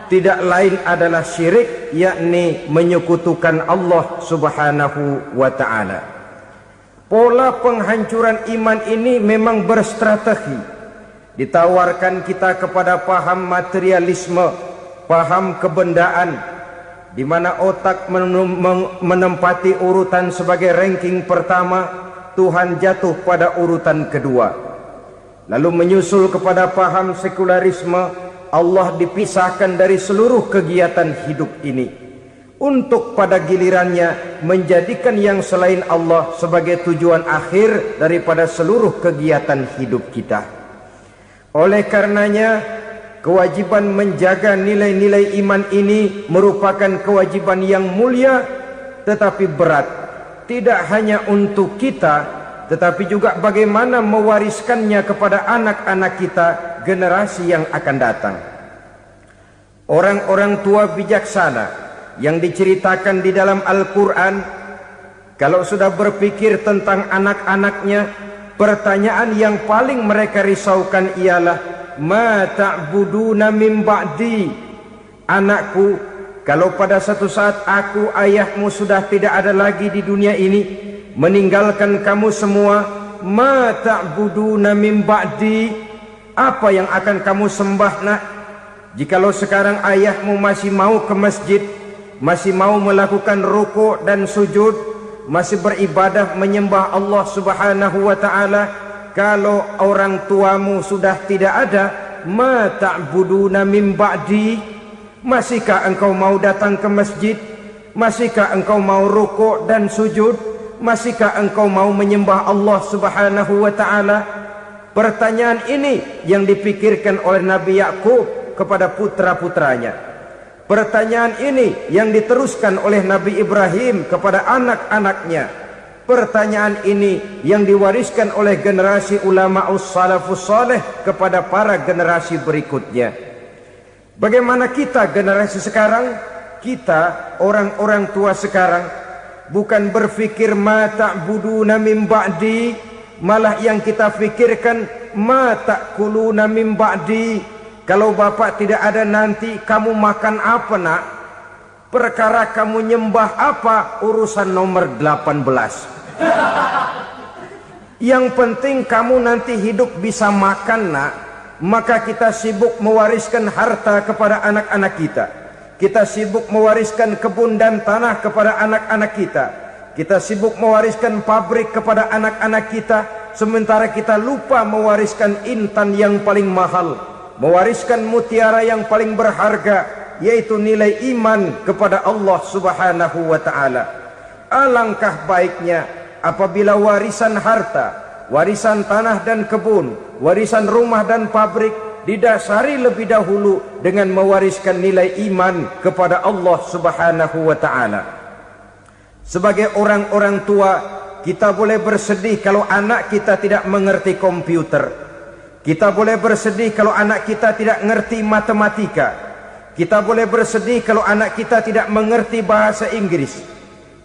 [SPEAKER 2] tidak lain adalah syirik, yakni menyekutukan Allah Subhanahu wa ta'ala. Pola penghancuran iman ini memang berstrategi. Ditawarkan kita kepada paham materialisme, paham kebendaan, di mana otak menempati urutan sebagai ranking pertama, Tuhan jatuh pada urutan kedua. Lalu menyusul kepada paham sekularisme, Allah dipisahkan dari seluruh kegiatan hidup ini, untuk pada gilirannya menjadikan yang selain Allah sebagai tujuan akhir daripada seluruh kegiatan hidup kita. Oleh karenanya, kewajiban menjaga nilai-nilai iman ini merupakan kewajiban yang mulia tetapi berat, tidak hanya untuk kita, tetapi juga bagaimana mewariskannya kepada anak-anak kita, generasi yang akan datang. Orang-orang tua bijaksana yang diceritakan di dalam Al-Quran, kalau sudah berpikir tentang anak-anaknya, pertanyaan yang paling mereka risaukan ialah, ma ta'buduna min ba'di. Anakku, kalau pada satu saat aku, ayahmu sudah tidak ada lagi di dunia ini, meninggalkan kamu semua, ma ta'buduna min ba'di, apa yang akan kamu sembah nak? Jikalau sekarang ayahmu masih mau ke masjid, masih mau melakukan rukuk dan sujud, masih beribadah menyembah Allah Subhanahu wa ta'ala, kalau orang tuamu sudah tidak ada, ma ta'buduna min ba'di, masihkah engkau mau datang ke masjid? Masihkah engkau mau rukuk dan sujud? Masihkah engkau mau menyembah Allah Subhanahu wa ta'ala? Pertanyaan ini yang dipikirkan oleh Nabi Yakub kepada putra-putranya. Pertanyaan ini yang diteruskan oleh Nabi Ibrahim kepada anak-anaknya. Pertanyaan ini yang diwariskan oleh generasi ulama'us salafus saleh kepada para generasi berikutnya. Bagaimana kita generasi sekarang? Kita orang-orang tua sekarang bukan berfikir ma ta'buduna min ba'di, malah yang kita fikirkan ma ta'kuluna min ba'di. Kalau bapak tidak ada nanti kamu makan apa nak? Perkara kamu nyembah apa, urusan nomor 18. Yang penting kamu nanti hidup bisa makan nak. Maka kita sibuk mewariskan harta kepada anak-anak kita. Kita sibuk mewariskan kebun dan tanah kepada anak-anak kita. Kita sibuk mewariskan pabrik kepada anak-anak kita, sementara kita lupa mewariskan intan yang paling mahal, mewariskan mutiara yang paling berharga, yaitu nilai iman kepada Allah Subhanahu wa ta'ala. Alangkah baiknya apabila warisan harta, warisan tanah dan kebun, warisan rumah dan pabrik didasari lebih dahulu dengan mewariskan nilai iman kepada Allah Subhanahu wa ta'ala. Sebagai orang-orang tua, kita boleh bersedih kalau anak kita tidak mengerti komputer. Kita boleh bersedih kalau anak kita tidak mengerti matematika. Kita boleh bersedih kalau anak kita tidak mengerti bahasa Inggris.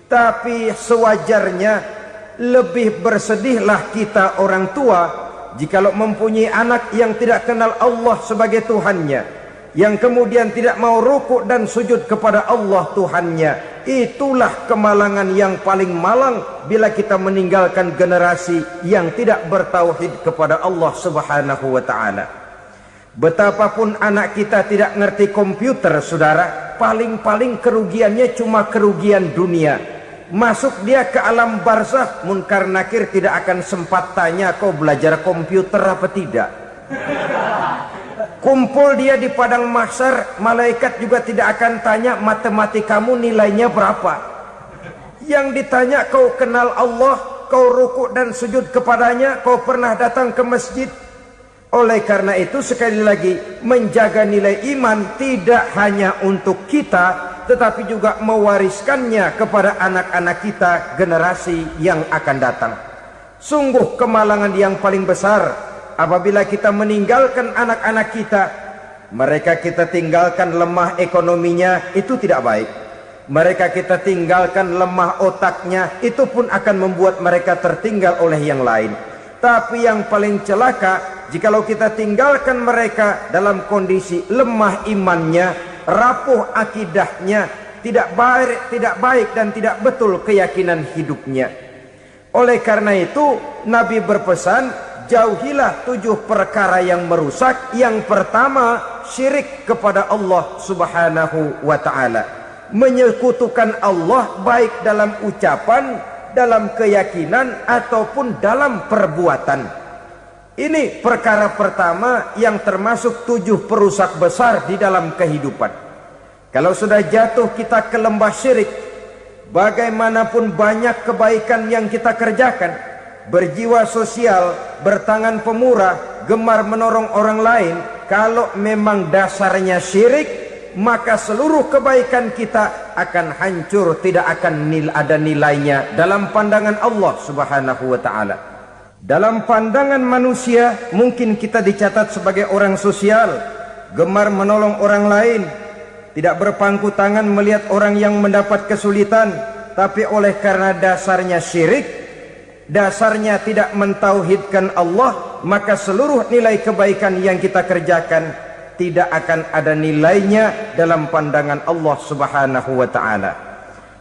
[SPEAKER 2] Tapi sewajarnya lebih bersedihlah kita orang tua jikalau mempunyai anak yang tidak kenal Allah sebagai Tuhannya, yang kemudian tidak mau rukuk dan sujud kepada Allah Tuhannya. Itulah kemalangan yang paling malang bila kita meninggalkan generasi yang tidak bertauhid kepada Allah Subhanahu wa ta'ala. Betapapun anak kita tidak ngerti komputer, saudara, paling-paling kerugiannya cuma kerugian dunia. Masuk dia ke alam barzakh, munkar nakir tidak akan sempat tanya kau belajar komputer apa tidak. Kumpul dia di padang mahsyar, malaikat juga tidak akan tanya matematikamu nilainya berapa. Yang ditanya, kau kenal Allah, kau rukuk dan sujud kepadanya, kau pernah datang ke masjid. Oleh karena itu sekali lagi, menjaga nilai iman tidak hanya untuk kita, tetapi juga mewariskannya kepada anak-anak kita, generasi yang akan datang. Sungguh kemalangan yang paling besar apabila kita meninggalkan anak-anak kita. Mereka kita tinggalkan lemah ekonominya, itu tidak baik. Mereka kita tinggalkan lemah otaknya, itu pun akan membuat mereka tertinggal oleh yang lain. Tapi yang paling celaka, jikalau kita tinggalkan mereka dalam kondisi lemah imannya, rapuh akidahnya, tidak baik dan tidak betul keyakinan hidupnya. Oleh karena itu Nabi berpesan, jauhilah 7 perkara yang merusak. Yang pertama, syirik kepada Allah subhanahu wa ta'ala. Menyekutukan Allah baik dalam ucapan, dalam keyakinan ataupun dalam perbuatan. Ini perkara pertama yang termasuk 7 perusak besar di dalam kehidupan. Kalau sudah jatuh kita ke lembah syirik, bagaimanapun banyak kebaikan yang kita kerjakan, berjiwa sosial, bertangan pemurah, gemar menolong orang lain, kalau memang dasarnya syirik, maka seluruh kebaikan kita akan hancur, tidak akan ada nilainya dalam pandangan Allah subhanahu wa ta'ala. Dalam pandangan manusia mungkin kita dicatat sebagai orang sosial, gemar menolong orang lain, tidak berpangku tangan melihat orang yang mendapat kesulitan. Tapi oleh karena dasarnya syirik, dasarnya tidak mentauhidkan Allah, maka seluruh nilai kebaikan yang kita kerjakan tidak akan ada nilainya dalam pandangan Allah subhanahu wa ta'ala.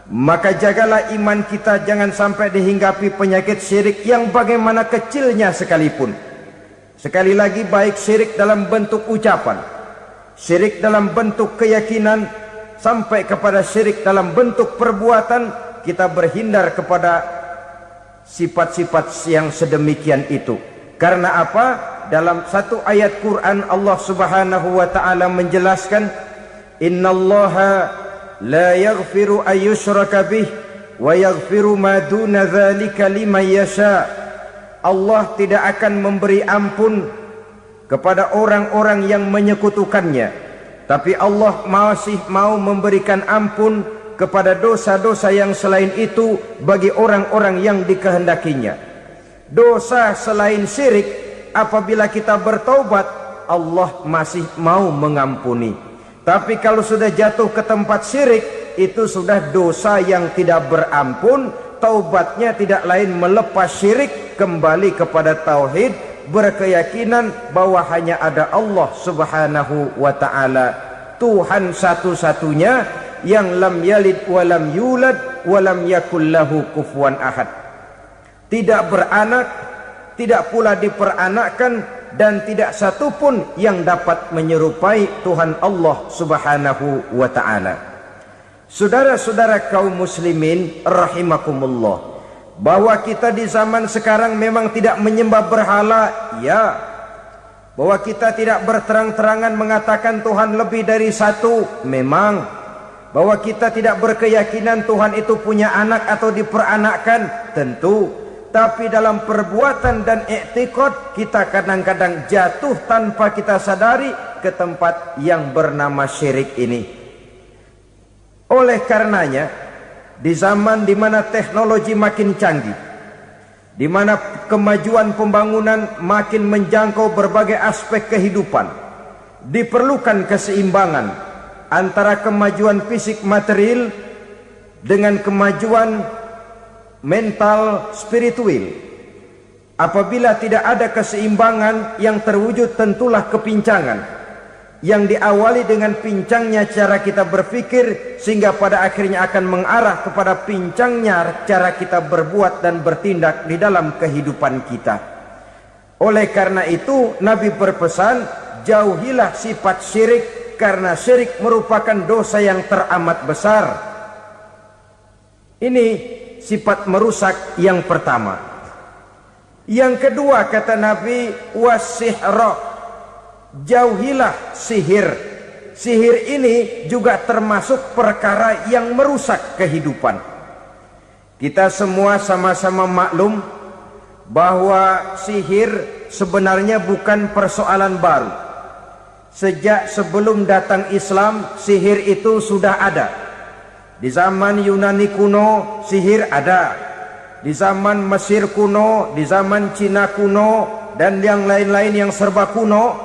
[SPEAKER 2] Maka jagalah iman kita, jangan sampai dihinggapi penyakit syirik yang bagaimana kecilnya sekalipun. Sekali lagi, baik syirik dalam bentuk ucapan, syirik dalam bentuk keyakinan, sampai kepada syirik dalam bentuk perbuatan, kita berhindar kepada sifat-sifat yang sedemikian itu. Karena apa? Dalam satu ayat Quran Allah subhanahu wa ta'ala menjelaskan, innallaha la yaghfiru ayyushraka bih wa yaghfiru ma duna dzalika liman yasha. Allah tidak akan memberi ampun kepada orang-orang yang menyekutukannya, tapi Allah masih mau memberikan ampun kepada dosa-dosa yang selain itu bagi orang-orang yang dikehendakinya. Dosa selain syirik, apabila kita bertaubat, Allah masih mau mengampuni. Tapi kalau sudah jatuh ke tempat syirik, itu sudah dosa yang tidak berampun. Taubatnya tidak lain melepas syirik, kembali kepada tauhid, berkeyakinan bahwa hanya ada Allah subhanahu wa ta'ala, Tuhan satu-satunya, yang lam yalid walam yulad walam yakul lahu kufuwan ahad. Tidak beranak, tidak pula diperanakkan, dan tidak satupun yang dapat menyerupai Tuhan Allah subhanahu wa ta'ala. Saudara-saudara kaum muslimin rahimakumullah, bahwa kita di zaman sekarang memang tidak menyembah berhala, ya. Bahwa kita tidak berterang-terangan mengatakan Tuhan lebih dari satu, memang. Bahwa kita tidak berkeyakinan Tuhan itu punya anak atau diperanakkan, tentu. Tapi dalam perbuatan dan i'tiqad, kita kadang-kadang jatuh tanpa kita sadari ke tempat yang bernama syirik ini. Oleh karenanya, di zaman di mana teknologi makin canggih, di mana kemajuan pembangunan makin menjangkau berbagai aspek kehidupan, diperlukan keseimbangan antara kemajuan fisik material dengan kemajuan mental spiritual. Apabila tidak ada keseimbangan, yang terwujud tentulah kepincangan, yang diawali dengan pincangnya cara kita berpikir, sehingga pada akhirnya akan mengarah kepada pincangnya cara kita berbuat dan bertindak di dalam kehidupan kita. Oleh karena itu Nabi berpesan, jauhilah sifat syirik, karena syirik merupakan dosa yang teramat besar. Ini sifat merusak yang pertama. Yang kedua, kata Nabi, wasihra, jauhilah sihir. Sihir ini juga termasuk perkara yang merusak kehidupan. Kita semua sama-sama maklum bahwa sihir sebenarnya bukan persoalan baru. Sejak sebelum datang Islam, sihir itu sudah ada. Di zaman Yunani kuno, sihir ada. Di zaman Mesir kuno, di zaman Cina kuno, dan yang lain-lain yang serba kuno,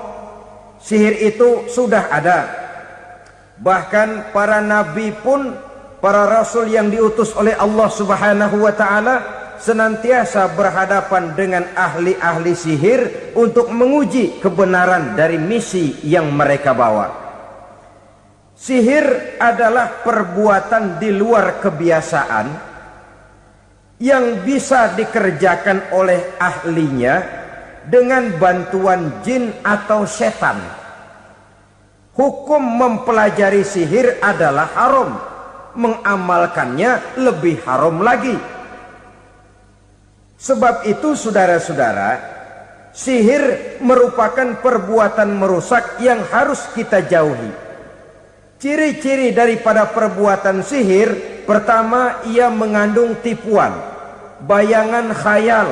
[SPEAKER 2] sihir itu sudah ada. Bahkan para nabi pun, para rasul yang diutus oleh Allah Subhanahu wa ta'ala, senantiasa berhadapan dengan ahli-ahli sihir untuk menguji kebenaran dari misi yang mereka bawa. Sihir adalah perbuatan di luar kebiasaan yang bisa dikerjakan oleh ahlinya dengan bantuan jin atau setan. Hukum mempelajari sihir adalah haram, mengamalkannya lebih haram lagi. Sebab itu saudara-saudara, sihir merupakan perbuatan merusak yang harus kita jauhi. Ciri-ciri daripada perbuatan sihir, pertama, ia mengandung tipuan, bayangan khayal.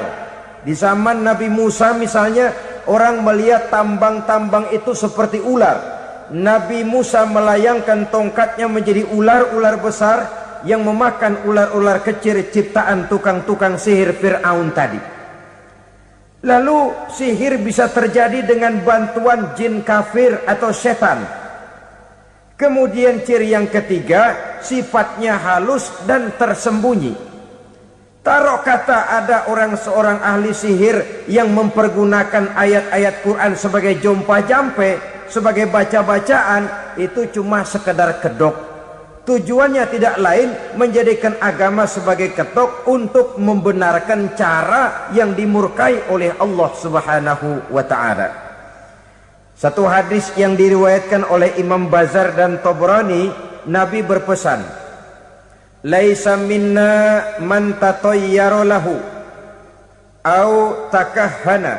[SPEAKER 2] Di zaman Nabi Musa misalnya, orang melihat tambang-tambang itu seperti ular. Nabi Musa melayangkan tongkatnya menjadi ular-ular besar yang memakan ular-ular kecil ciptaan tukang-tukang sihir Fir'aun tadi. Lalu sihir bisa terjadi dengan bantuan jin kafir atau setan. Kemudian ciri yang ketiga, sifatnya halus dan tersembunyi. Taruh kata ada seorang ahli sihir yang mempergunakan ayat-ayat Quran sebagai jompa-jampe, sebagai baca-bacaan, itu cuma sekedar kedok. Tujuannya tidak lain menjadikan agama sebagai ketok untuk membenarkan cara yang dimurkai oleh Allah Subhanahu wa ta'ala. Satu hadis yang diriwayatkan oleh Imam Bazar dan Tabrani, Nabi berpesan, "Laisa minna man tatayyara lahu au takahhana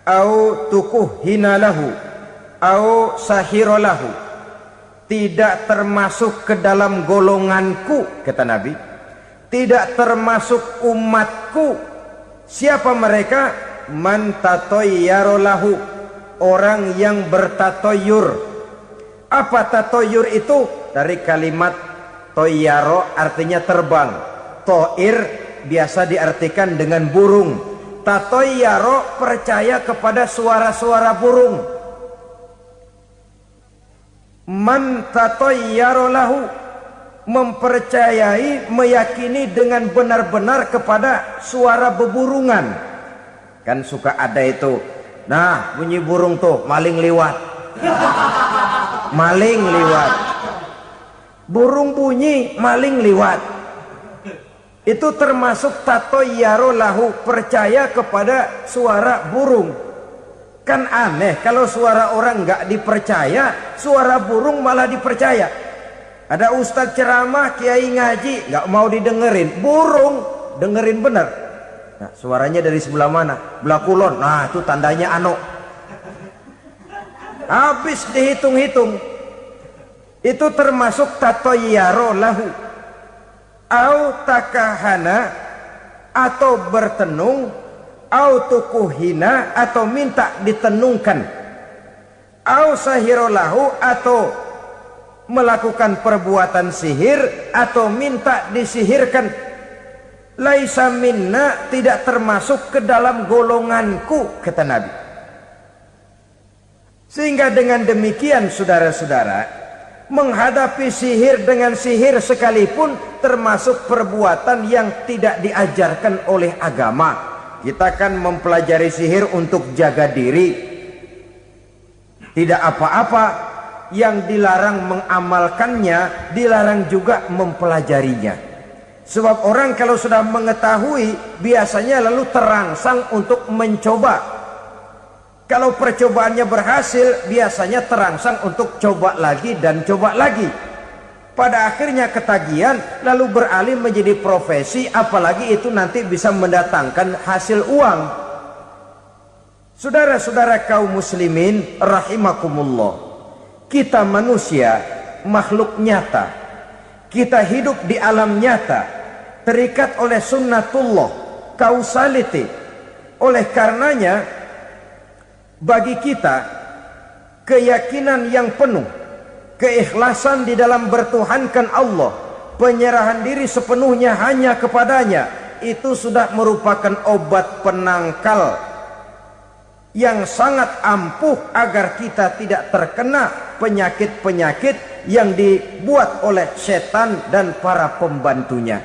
[SPEAKER 2] au tukuhhina lahu au sahira lahu." Tidak termasuk ke dalam golonganku, kata Nabi. Tidak termasuk umatku. Siapa mereka? Man tatayyara lahu, orang yang bertatoyur. Apa tatoyur itu? Dari kalimat toyaro, artinya terbang. Toir biasa diartikan dengan burung. Tatoyaro percaya kepada suara-suara burung. Man tatoyaro lahu, mempercayai, meyakini dengan benar-benar kepada suara beburungan. Kan suka ada itu, nah bunyi burung tuh, maling liwat. Maling liwat. Burung bunyi, maling liwat. Itu termasuk tatoyaro lahu, percaya kepada suara burung. Kan aneh kalau suara orang nggak dipercaya, suara burung malah dipercaya. Ada ustadz ceramah, kiai ngaji, nggak mau didengerin, burung dengerin bener. Nah, suaranya dari sebelah mana? Belah kulon. Nah, itu tandanya ano. Habis dihitung-hitung. Itu termasuk tatoyaro lahu. Au takahana, atau bertenung, au tukuhina, atau minta ditenungkan. Au sahiro lahu, atau melakukan perbuatan sihir, atau minta disihirkan. Laisa minna, tidak termasuk ke dalam golonganku, kata Nabi. Sehingga dengan demikian saudara-saudara, menghadapi sihir dengan sihir sekalipun termasuk perbuatan yang tidak diajarkan oleh agama. Kita kan mempelajari sihir untuk jaga diri, tidak apa-apa. Yang dilarang mengamalkannya, dilarang juga mempelajarinya. Sebab orang kalau sudah mengetahui, biasanya lalu terangsang untuk mencoba. Kalau percobaannya berhasil, biasanya terangsang untuk coba lagi dan coba lagi. Pada akhirnya ketagihan, lalu beralih menjadi profesi, apalagi itu nanti bisa mendatangkan hasil uang. Saudara-saudara kaum muslimin rahimakumullah, kita manusia makhluk nyata, kita hidup di alam nyata, terikat oleh sunnatullah, causality. Oleh karenanya bagi kita keyakinan yang penuh, keikhlasan di dalam bertuhankan Allah, penyerahan diri sepenuhnya hanya kepadanya, itu sudah merupakan obat penangkal yang sangat ampuh agar kita tidak terkena penyakit-penyakit yang dibuat oleh setan dan para pembantunya.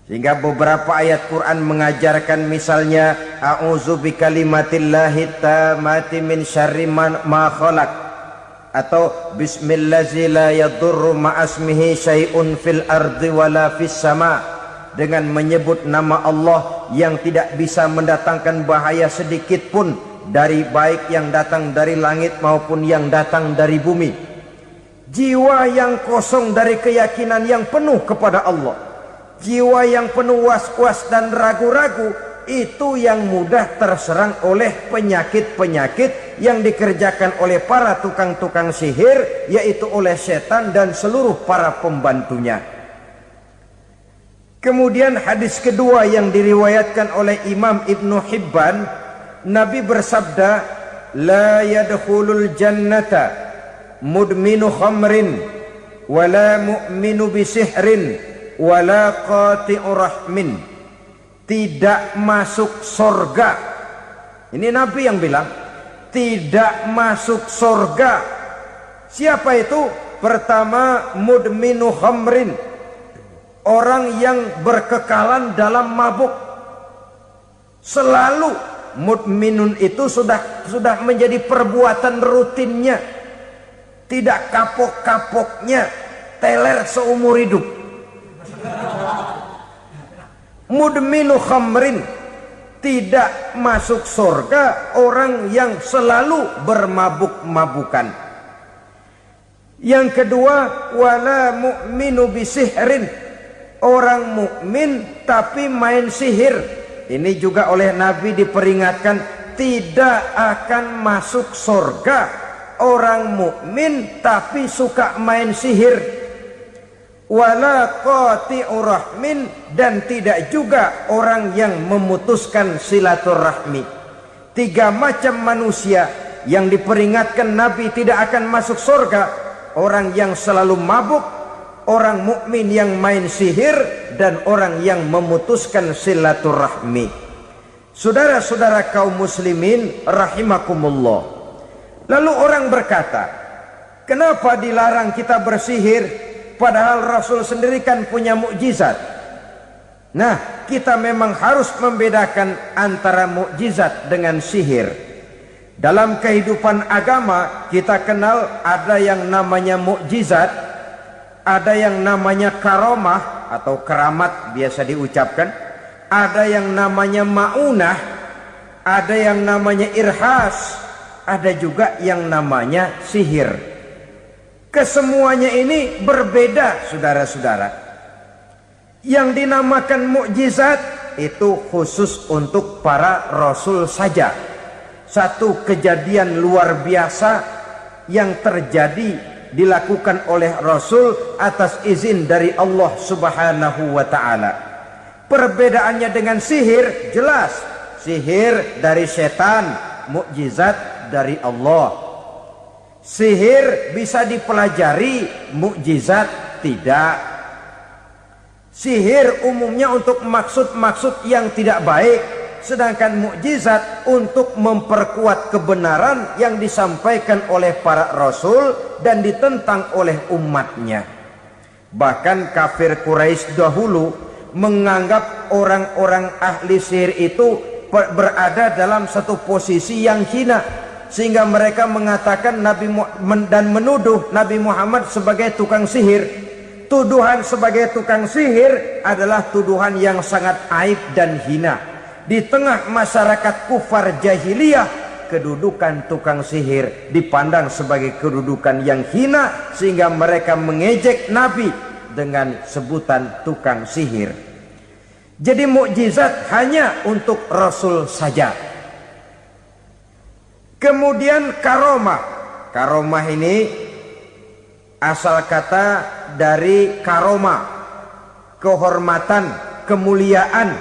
[SPEAKER 2] Sehingga beberapa ayat Quran mengajarkan, misalnya a'udzu bikalimatillahi tammati min syarri ma khalaq, atau bismillazi la yadurru ma'asmihi syai'un fil ardi wala fis sama, dengan menyebut nama Allah yang tidak bisa mendatangkan bahaya sedikit pun, dari baik yang datang dari langit maupun yang datang dari bumi. Jiwa yang kosong dari keyakinan yang penuh kepada Allah, jiwa yang penuh was-was dan ragu-ragu, itu yang mudah terserang oleh penyakit-penyakit yang dikerjakan oleh para tukang-tukang sihir, yaitu oleh setan dan seluruh para pembantunya. Kemudian hadis kedua yang diriwayatkan oleh Imam Ibnu Hibban, Nabi bersabda, la yadkhulul jannata mudminu khamrin wala mu'minu bisihrin wala qati'u rahmin. Tidak masuk surga. Ini Nabi yang bilang, tidak masuk surga. Siapa itu? Pertama, mudminu khamrin, orang yang berkekalan dalam mabuk. Selalu mudminun itu sudah menjadi perbuatan rutinnya, tidak kapok-kapoknya, teler seumur hidup. Mudminu khamrin, tidak masuk surga orang yang selalu bermabuk-mabukan. Yang kedua, wala mu'minu bisihrin, orang mukmin tapi main sihir. Ini juga oleh Nabi diperingatkan, tidak akan masuk surga orang mukmin tapi suka main sihir. Wala qati'u rahmin, dan tidak juga orang yang memutuskan silaturahmi. Tiga macam manusia yang diperingatkan Nabi tidak akan masuk surga: orang yang selalu mabuk, orang mukmin yang main sihir, dan orang yang memutuskan silaturahmi. Saudara-saudara kaum muslimin rahimakumullah. Lalu orang berkata, kenapa dilarang kita bersihir? Padahal Rasul sendiri kan punya mukjizat. Nah, kita memang harus membedakan antara mukjizat dengan sihir. Dalam kehidupan agama kita kenal ada yang namanya mukjizat, ada yang namanya karomah atau keramat biasa diucapkan, ada yang namanya maunah, ada yang namanya irhas, ada juga yang namanya sihir. Kesemuanya ini berbeda, saudara-saudara. Yang dinamakan mukjizat itu khusus untuk para rasul saja. Satu kejadian luar biasa yang terjadi dilakukan oleh rasul atas izin dari Allah Subhanahu wa taala. Perbedaannya dengan sihir jelas. Sihir dari setan, mukjizat dari Allah. Sihir bisa dipelajari, mukjizat tidak. Sihir umumnya untuk maksud-maksud yang tidak baik, sedangkan mukjizat untuk memperkuat kebenaran yang disampaikan oleh para rasul dan ditentang oleh umatnya. Bahkan kafir Quraisy dahulu menganggap orang-orang ahli sihir itu berada dalam satu posisi yang hina, sehingga mereka mengatakan dan menuduh Nabi Muhammad sebagai tukang sihir. Tuduhan sebagai tukang sihir adalah tuduhan yang sangat aib dan hina. Di tengah masyarakat kufar jahiliyah, kedudukan tukang sihir dipandang sebagai kedudukan yang hina, sehingga mereka mengejek Nabi dengan sebutan tukang sihir. Jadi mukjizat hanya untuk Rasul saja. Kemudian karomah. Karomah ini asal kata dari karomah, kehormatan, kemuliaan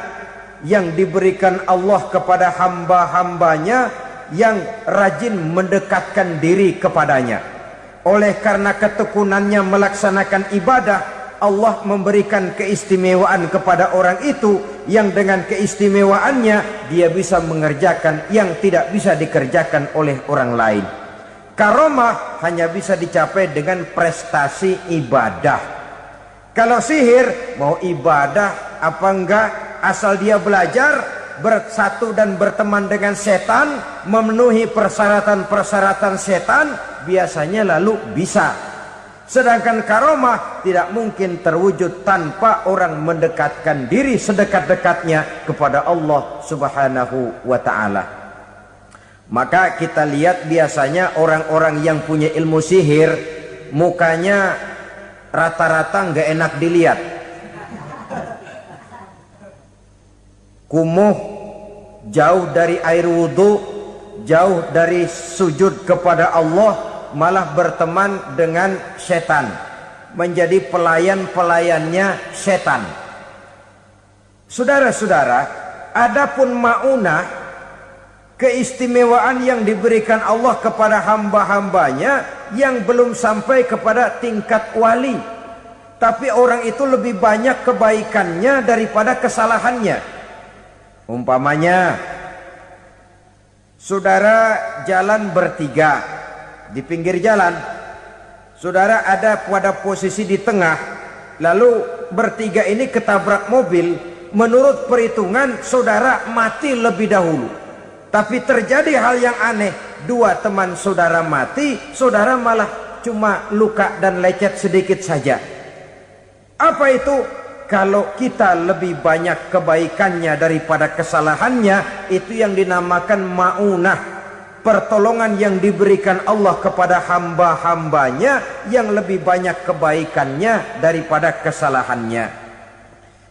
[SPEAKER 2] yang diberikan Allah kepada hamba-hambanya yang rajin mendekatkan diri kepadanya. Oleh karena ketekunannya melaksanakan ibadah, Allah memberikan keistimewaan kepada orang itu, yang dengan keistimewaannya dia bisa mengerjakan yang tidak bisa dikerjakan oleh orang lain. Karomah hanya bisa dicapai dengan prestasi ibadah. Kalau sihir mau ibadah apa enggak, asal dia belajar, bersatu dan berteman dengan setan, memenuhi persyaratan-persyaratan setan, biasanya lalu bisa. Sedangkan karomah tidak mungkin terwujud tanpa orang mendekatkan diri sedekat-dekatnya kepada Allah Subhanahu wa ta'ala. Maka kita lihat biasanya orang-orang yang punya ilmu sihir, mukanya rata-rata nggak enak dilihat. Kumuh, jauh dari air wudhu, jauh dari sujud kepada Allah, malah berteman dengan setan, menjadi pelayan-pelayannya setan. Saudara-saudara, adapun maunah, keistimewaan yang diberikan Allah kepada hamba-hambanya yang belum sampai kepada tingkat wali, tapi orang itu lebih banyak kebaikannya daripada kesalahannya. Umpamanya, saudara jalan bertiga di pinggir jalan, saudara ada pada posisi di tengah, lalu bertiga ini ketabrak mobil. Menurut perhitungan saudara mati lebih dahulu, tapi terjadi hal yang aneh, dua teman saudara mati, saudara malah cuma luka dan lecet sedikit saja. Apa itu? Kalau kita lebih banyak kebaikannya daripada kesalahannya, itu yang dinamakan maunah, pertolongan yang diberikan Allah kepada hamba-hambanya yang lebih banyak kebaikannya daripada kesalahannya.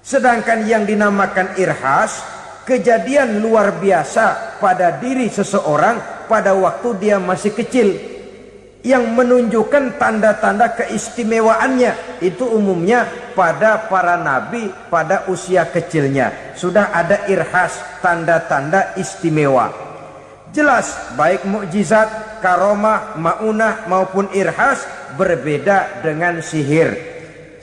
[SPEAKER 2] Sedangkan yang dinamakan irhas, kejadian luar biasa pada diri seseorang pada waktu dia masih kecil, yang menunjukkan tanda-tanda keistimewaannya. Itu umumnya pada para nabi pada usia kecilnya sudah ada irhas, tanda-tanda istimewa. Jelas baik mukjizat, karomah, maunah maupun irhas berbeda dengan sihir.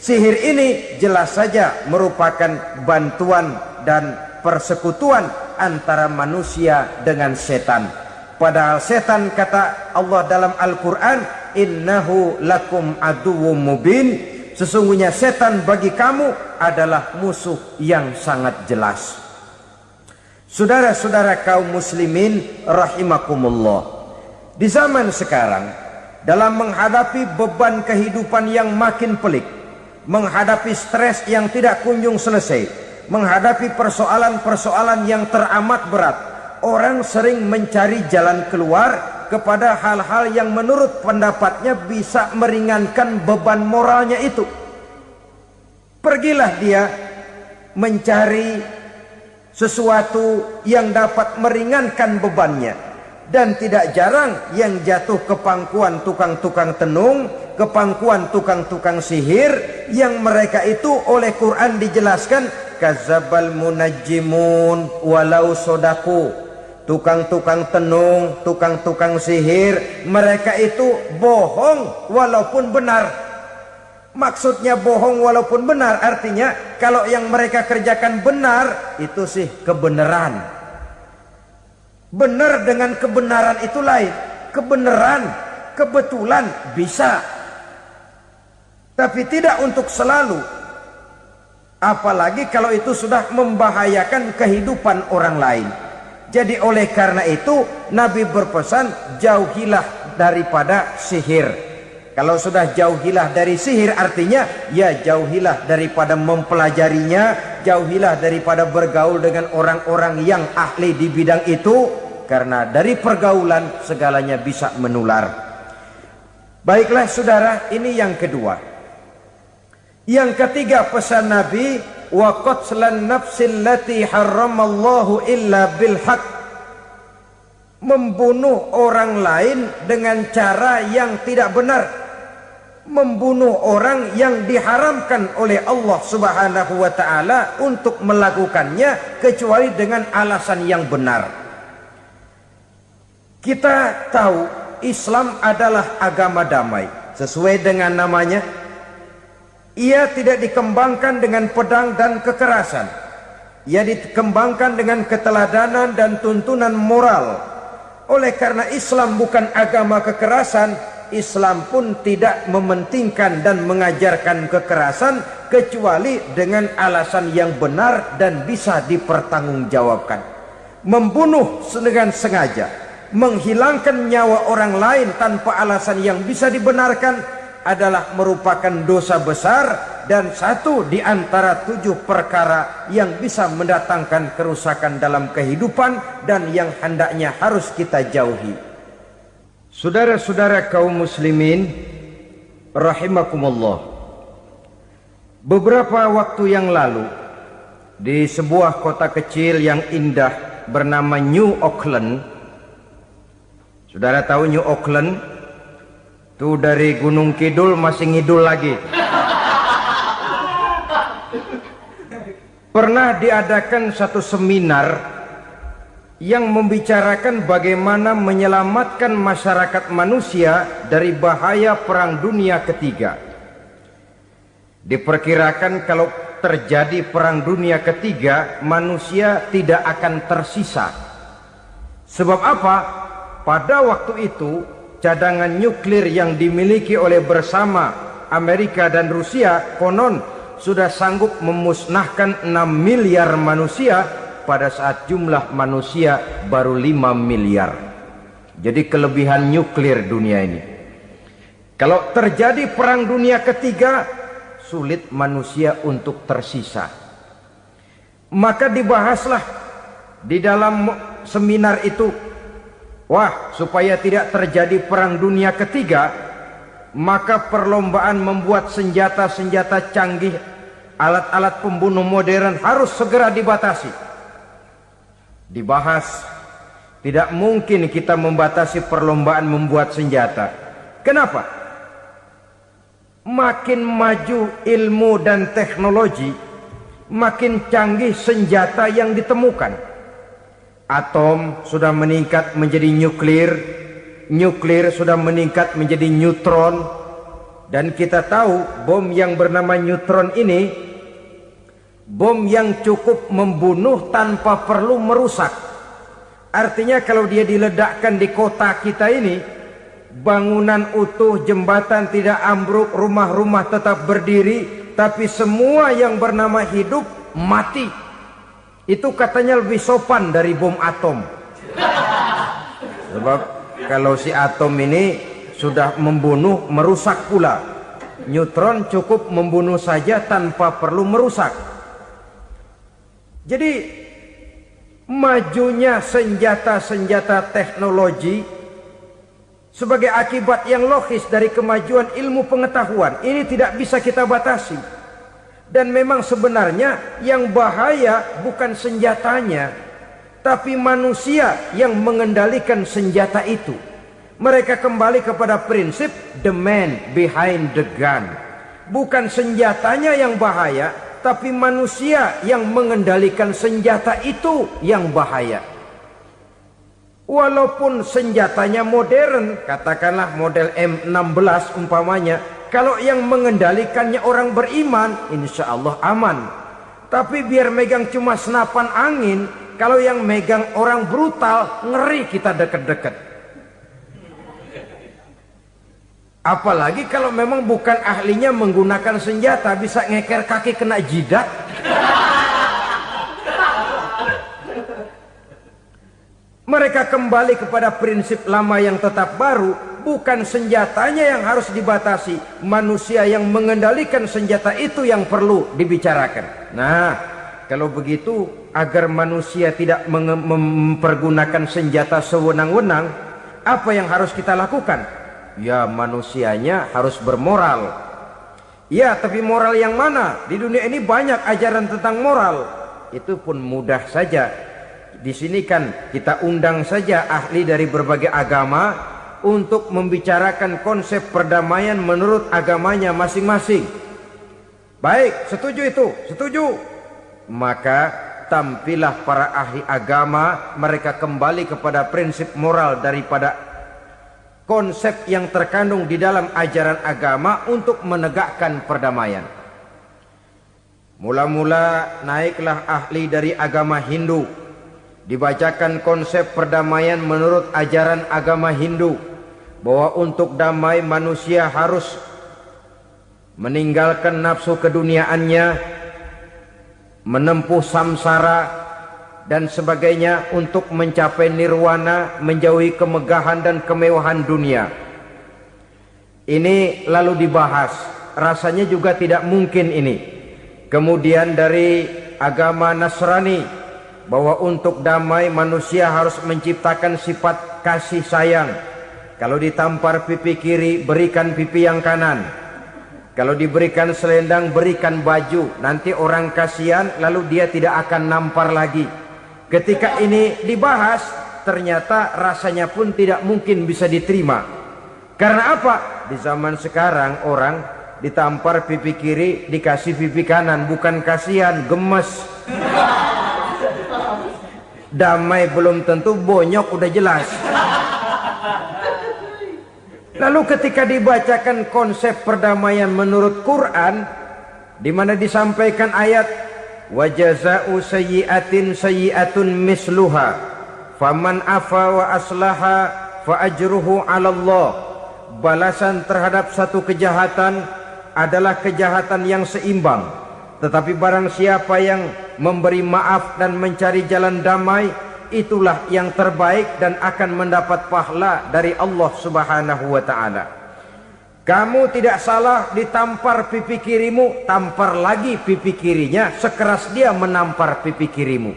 [SPEAKER 2] Sihir ini jelas saja merupakan bantuan dan persekutuan antara manusia dengan setan. Padahal setan, kata Allah dalam Al-Quran, innahu lakum aduwwum mubin, sesungguhnya setan bagi kamu adalah musuh yang sangat jelas. Saudara-saudara kaum muslimin rahimakumullah, di zaman sekarang dalam menghadapi beban kehidupan yang makin pelik, menghadapi stres yang tidak kunjung selesai, menghadapi persoalan-persoalan yang teramat berat, orang sering mencari jalan keluar kepada hal-hal yang menurut pendapatnya bisa meringankan beban moralnya itu. Pergilah dia mencari sesuatu yang dapat meringankan bebannya. Dan tidak jarang yang jatuh ke pangkuan tukang-tukang tenung, ke pangkuan tukang-tukang sihir, yang mereka itu oleh Quran dijelaskan kazabal munajjimun walau sodaku. Tukang-tukang tenung, tukang-tukang sihir, mereka itu bohong walaupun benar. Maksudnya bohong walaupun benar, artinya kalau yang mereka kerjakan benar, itu sih kebenaran. Benar dengan kebenaran itu lain. Kebenaran, kebetulan bisa, tapi tidak untuk selalu. Apalagi kalau itu sudah membahayakan kehidupan orang lain. Jadi oleh karena itu Nabi berpesan, jauhilah daripada sihir. Kalau sudah jauhilah dari sihir, artinya ya jauhilah daripada mempelajarinya, jauhilah daripada bergaul dengan orang-orang yang ahli di bidang itu. karena dari pergaulan segalanya bisa menular. Baiklah saudara, ini yang kedua. Yang ketiga pesan Nabi, wa qatlan nafsil lati harramallahu illa bil haq, membunuh orang lain dengan cara yang tidak benar, membunuh orang yang diharamkan oleh Allah Subhanahu wa taala untuk melakukannya kecuali dengan alasan yang benar. Kita tahu Islam adalah agama damai. Sesuai dengan namanya, ia tidak dikembangkan dengan pedang dan kekerasan. Ia dikembangkan dengan keteladanan dan tuntunan moral. Oleh karena Islam bukan agama kekerasan, Islam pun tidak mementingkan dan mengajarkan kekerasan kecuali dengan alasan yang benar dan bisa dipertanggungjawabkan. Membunuh dengan sengaja, menghilangkan nyawa orang lain tanpa alasan yang bisa dibenarkan adalah merupakan dosa besar dan satu di antara 7 perkara yang bisa mendatangkan kerusakan dalam kehidupan dan yang hendaknya harus kita jauhi. Saudara-saudara kaum muslimin rahimakumullah, beberapa waktu yang lalu di sebuah kota kecil yang indah bernama New Auckland. Saudara tahu New Auckland? Itu dari Gunung Kidul masih ngidul lagi. Pernah diadakan satu seminar yang membicarakan bagaimana menyelamatkan masyarakat manusia dari bahaya Perang Dunia Ketiga. Diperkirakan kalau terjadi Perang Dunia Ketiga, manusia tidak akan tersisa. Sebab apa? Pada waktu itu cadangan nuklir yang dimiliki oleh bersama Amerika dan Rusia konon sudah sanggup memusnahkan 6 miliar manusia pada saat jumlah manusia baru 5 miliar. Jadi kelebihan nuklir dunia ini. Kalau terjadi Perang Dunia Ketiga, sulit manusia untuk tersisa. Maka dibahaslah di dalam seminar itu, wah, supaya tidak terjadi Perang Dunia Ketiga, maka perlombaan membuat senjata-senjata canggih, alat-alat pembunuh modern harus segera dibatasi. Dibahas, tidak mungkin kita membatasi perlombaan membuat senjata. Kenapa? Makin maju ilmu dan teknologi, makin canggih senjata yang ditemukan. Atom sudah meningkat menjadi nuklir, nuklir sudah meningkat menjadi neutron, dan kita tahu bom yang bernama neutron ini bom yang cukup membunuh tanpa perlu merusak. Artinya kalau dia diledakkan di kota kita ini, bangunan utuh, jembatan tidak ambruk, rumah-rumah tetap berdiri, tapi semua yang bernama hidup mati. Itu katanya lebih sopan dari bom atom. Sebab kalau si atom ini sudah membunuh, merusak pula. Neutron cukup membunuh saja tanpa perlu merusak. Jadi majunya senjata-senjata teknologi sebagai akibat yang logis dari kemajuan ilmu pengetahuan ini tidak bisa kita batasi. Dan memang sebenarnya yang bahaya bukan senjatanya, tapi manusia yang mengendalikan senjata itu. Mereka kembali kepada prinsip the man behind the gun. Bukan senjatanya yang bahaya, tapi manusia yang mengendalikan senjata itu yang bahaya. Walaupun senjatanya modern, katakanlah model M16 umpamanya, kalau yang mengendalikannya orang beriman, insya Allah aman. Tapi biar megang cuma senapan angin, kalau yang megang orang brutal, ngeri kita deket-deket. Apalagi kalau memang bukan ahlinya menggunakan senjata, bisa ngeker kaki kena jidat. Mereka kembali kepada prinsip lama yang tetap baru, bukan senjatanya yang harus dibatasi, manusia yang mengendalikan senjata itu yang perlu dibicarakan. Nah, kalau begitu agar manusia tidak mempergunakan senjata sewenang-wenang, apa yang harus kita lakukan? Ya, manusianya harus bermoral. Ya, tapi moral yang mana? Di dunia ini banyak ajaran tentang moral. Itu pun mudah saja. Di sini kan kita undang saja ahli dari berbagai agama untuk membicarakan konsep perdamaian menurut agamanya masing-masing. Baik, setuju itu, setuju. Maka tampillah para ahli agama, mereka kembali kepada prinsip moral daripada konsep yang terkandung di dalam ajaran agama untuk menegakkan perdamaian. Mula-mula naiklah ahli dari agama Hindu, dibacakan konsep perdamaian menurut ajaran agama Hindu, bahwa untuk damai manusia harus meninggalkan nafsu keduniaannya, menempuh samsara dan sebagainya untuk mencapai nirwana, menjauhi kemegahan dan kemewahan dunia. Ini lalu dibahas, rasanya juga tidak mungkin ini. Kemudian dari agama Nasrani, bahwa untuk damai manusia harus menciptakan sifat kasih sayang. Kalau ditampar pipi kiri, berikan pipi yang kanan. Kalau diberikan selendang, berikan baju. Nanti orang kasihan, lalu dia tidak akan nampar lagi. Ketika ini dibahas, ternyata rasanya pun tidak mungkin bisa diterima. Karena apa? Di zaman sekarang orang ditampar pipi kiri, dikasih pipi kanan. Bukan kasihan, gemes. Damai belum tentu, bonyok udah jelas. Lalu ketika dibacakan konsep perdamaian menurut Quran, di mana disampaikan ayat wa jazaa'u sayyi'atin sayyi'atun misluha faman afa wa aslaha fa ajruhu 'ala Allah. Balasan terhadap satu kejahatan adalah kejahatan yang seimbang, tetapi barang siapa yang memberi maaf dan mencari jalan damai, itulah yang terbaik dan akan mendapat pahala dari Allah Subhanahu wa ta'ala. Kamu tidak salah ditampar pipi kirimu, tampar lagi pipi kirinya sekeras dia menampar pipi kirimu.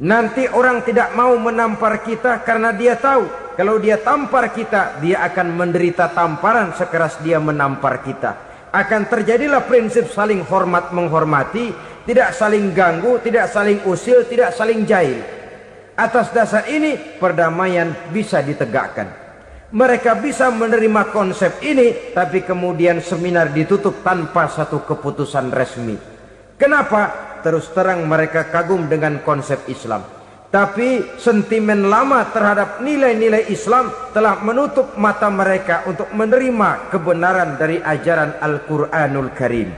[SPEAKER 2] Nanti orang tidak mau menampar kita karena dia tahu kalau dia tampar kita, dia akan menderita tamparan sekeras dia menampar kita. Akan terjadilah prinsip saling hormat menghormati, tidak saling ganggu, tidak saling usil, tidak saling jahil. Atas dasar ini perdamaian bisa ditegakkan. Mereka bisa menerima konsep ini, tapi kemudian seminar ditutup tanpa satu keputusan resmi. Kenapa? Terus terang mereka kagum dengan konsep Islam, tapi sentimen lama terhadap nilai-nilai Islam telah menutup mata mereka untuk menerima kebenaran dari ajaran Al-Quranul Karim.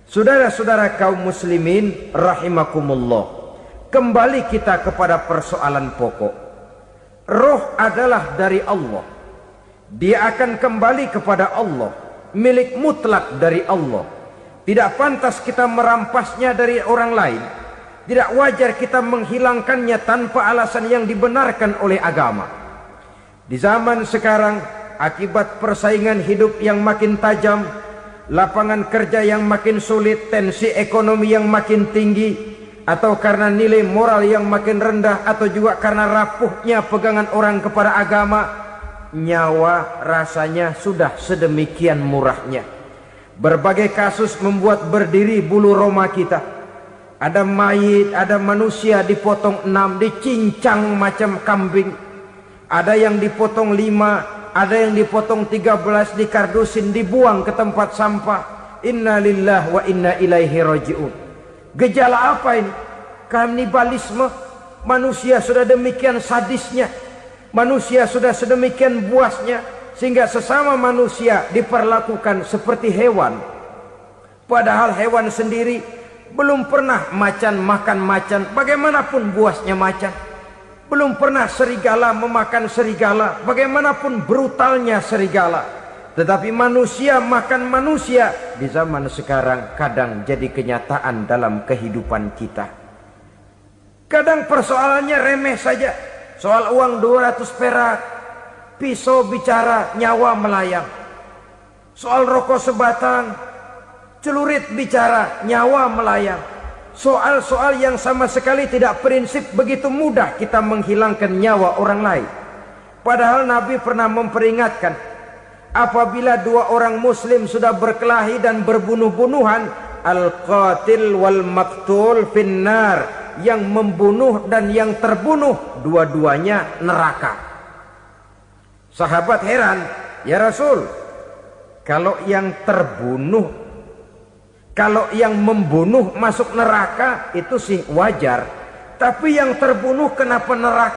[SPEAKER 2] Saudara-saudara kaum muslimin rahimakumullah, kembali kita kepada persoalan pokok. Roh adalah dari Allah. Dia akan kembali kepada Allah, milik mutlak dari Allah. Tidak pantas kita merampasnya dari orang lain. Tidak wajar kita menghilangkannya tanpa alasan yang dibenarkan oleh agama. Di zaman sekarang, akibat persaingan hidup yang makin tajam, lapangan kerja yang makin sulit, tensi ekonomi yang makin tinggi, atau karena nilai moral yang makin rendah, atau juga karena rapuhnya pegangan orang kepada agama, nyawa rasanya sudah sedemikian murahnya. Berbagai kasus membuat berdiri bulu roma kita. Ada mayit, ada manusia dipotong 6, dicincang macam kambing. Ada yang dipotong 5, ada yang dipotong 13, dikardusin, dibuang ke tempat sampah. Inna lillahi wa inna ilaihi raji'un. Gejala apa ini? Kanibalisme. Manusia sudah demikian sadisnya, manusia sudah sedemikian buasnya, sehingga sesama manusia diperlakukan seperti hewan. Padahal hewan sendiri belum pernah macan makan macan, bagaimanapun buasnya macan. Belum pernah serigala memakan serigala, bagaimanapun brutalnya serigala. Tetapi manusia makan manusia di zaman sekarang kadang jadi kenyataan dalam kehidupan kita. Kadang persoalannya remeh saja. Soal uang 200 perak, pisau bicara, nyawa melayang. Soal rokok sebatang, celurit bicara, nyawa melayang. soal-soal yang sama sekali tidak prinsip, begitu mudah kita menghilangkan nyawa orang lain. Padahal Nabi pernah memperingatkan, apabila dua orang muslim sudah berkelahi dan berbunuh-bunuhan, al-qatil wal maktul finnar, yang membunuh dan yang terbunuh dua-duanya neraka. Sahabat heran, ya Rasul, kalau yang terbunuh, kalau yang membunuh masuk neraka itu sih wajar, tapi yang terbunuh kenapa neraka?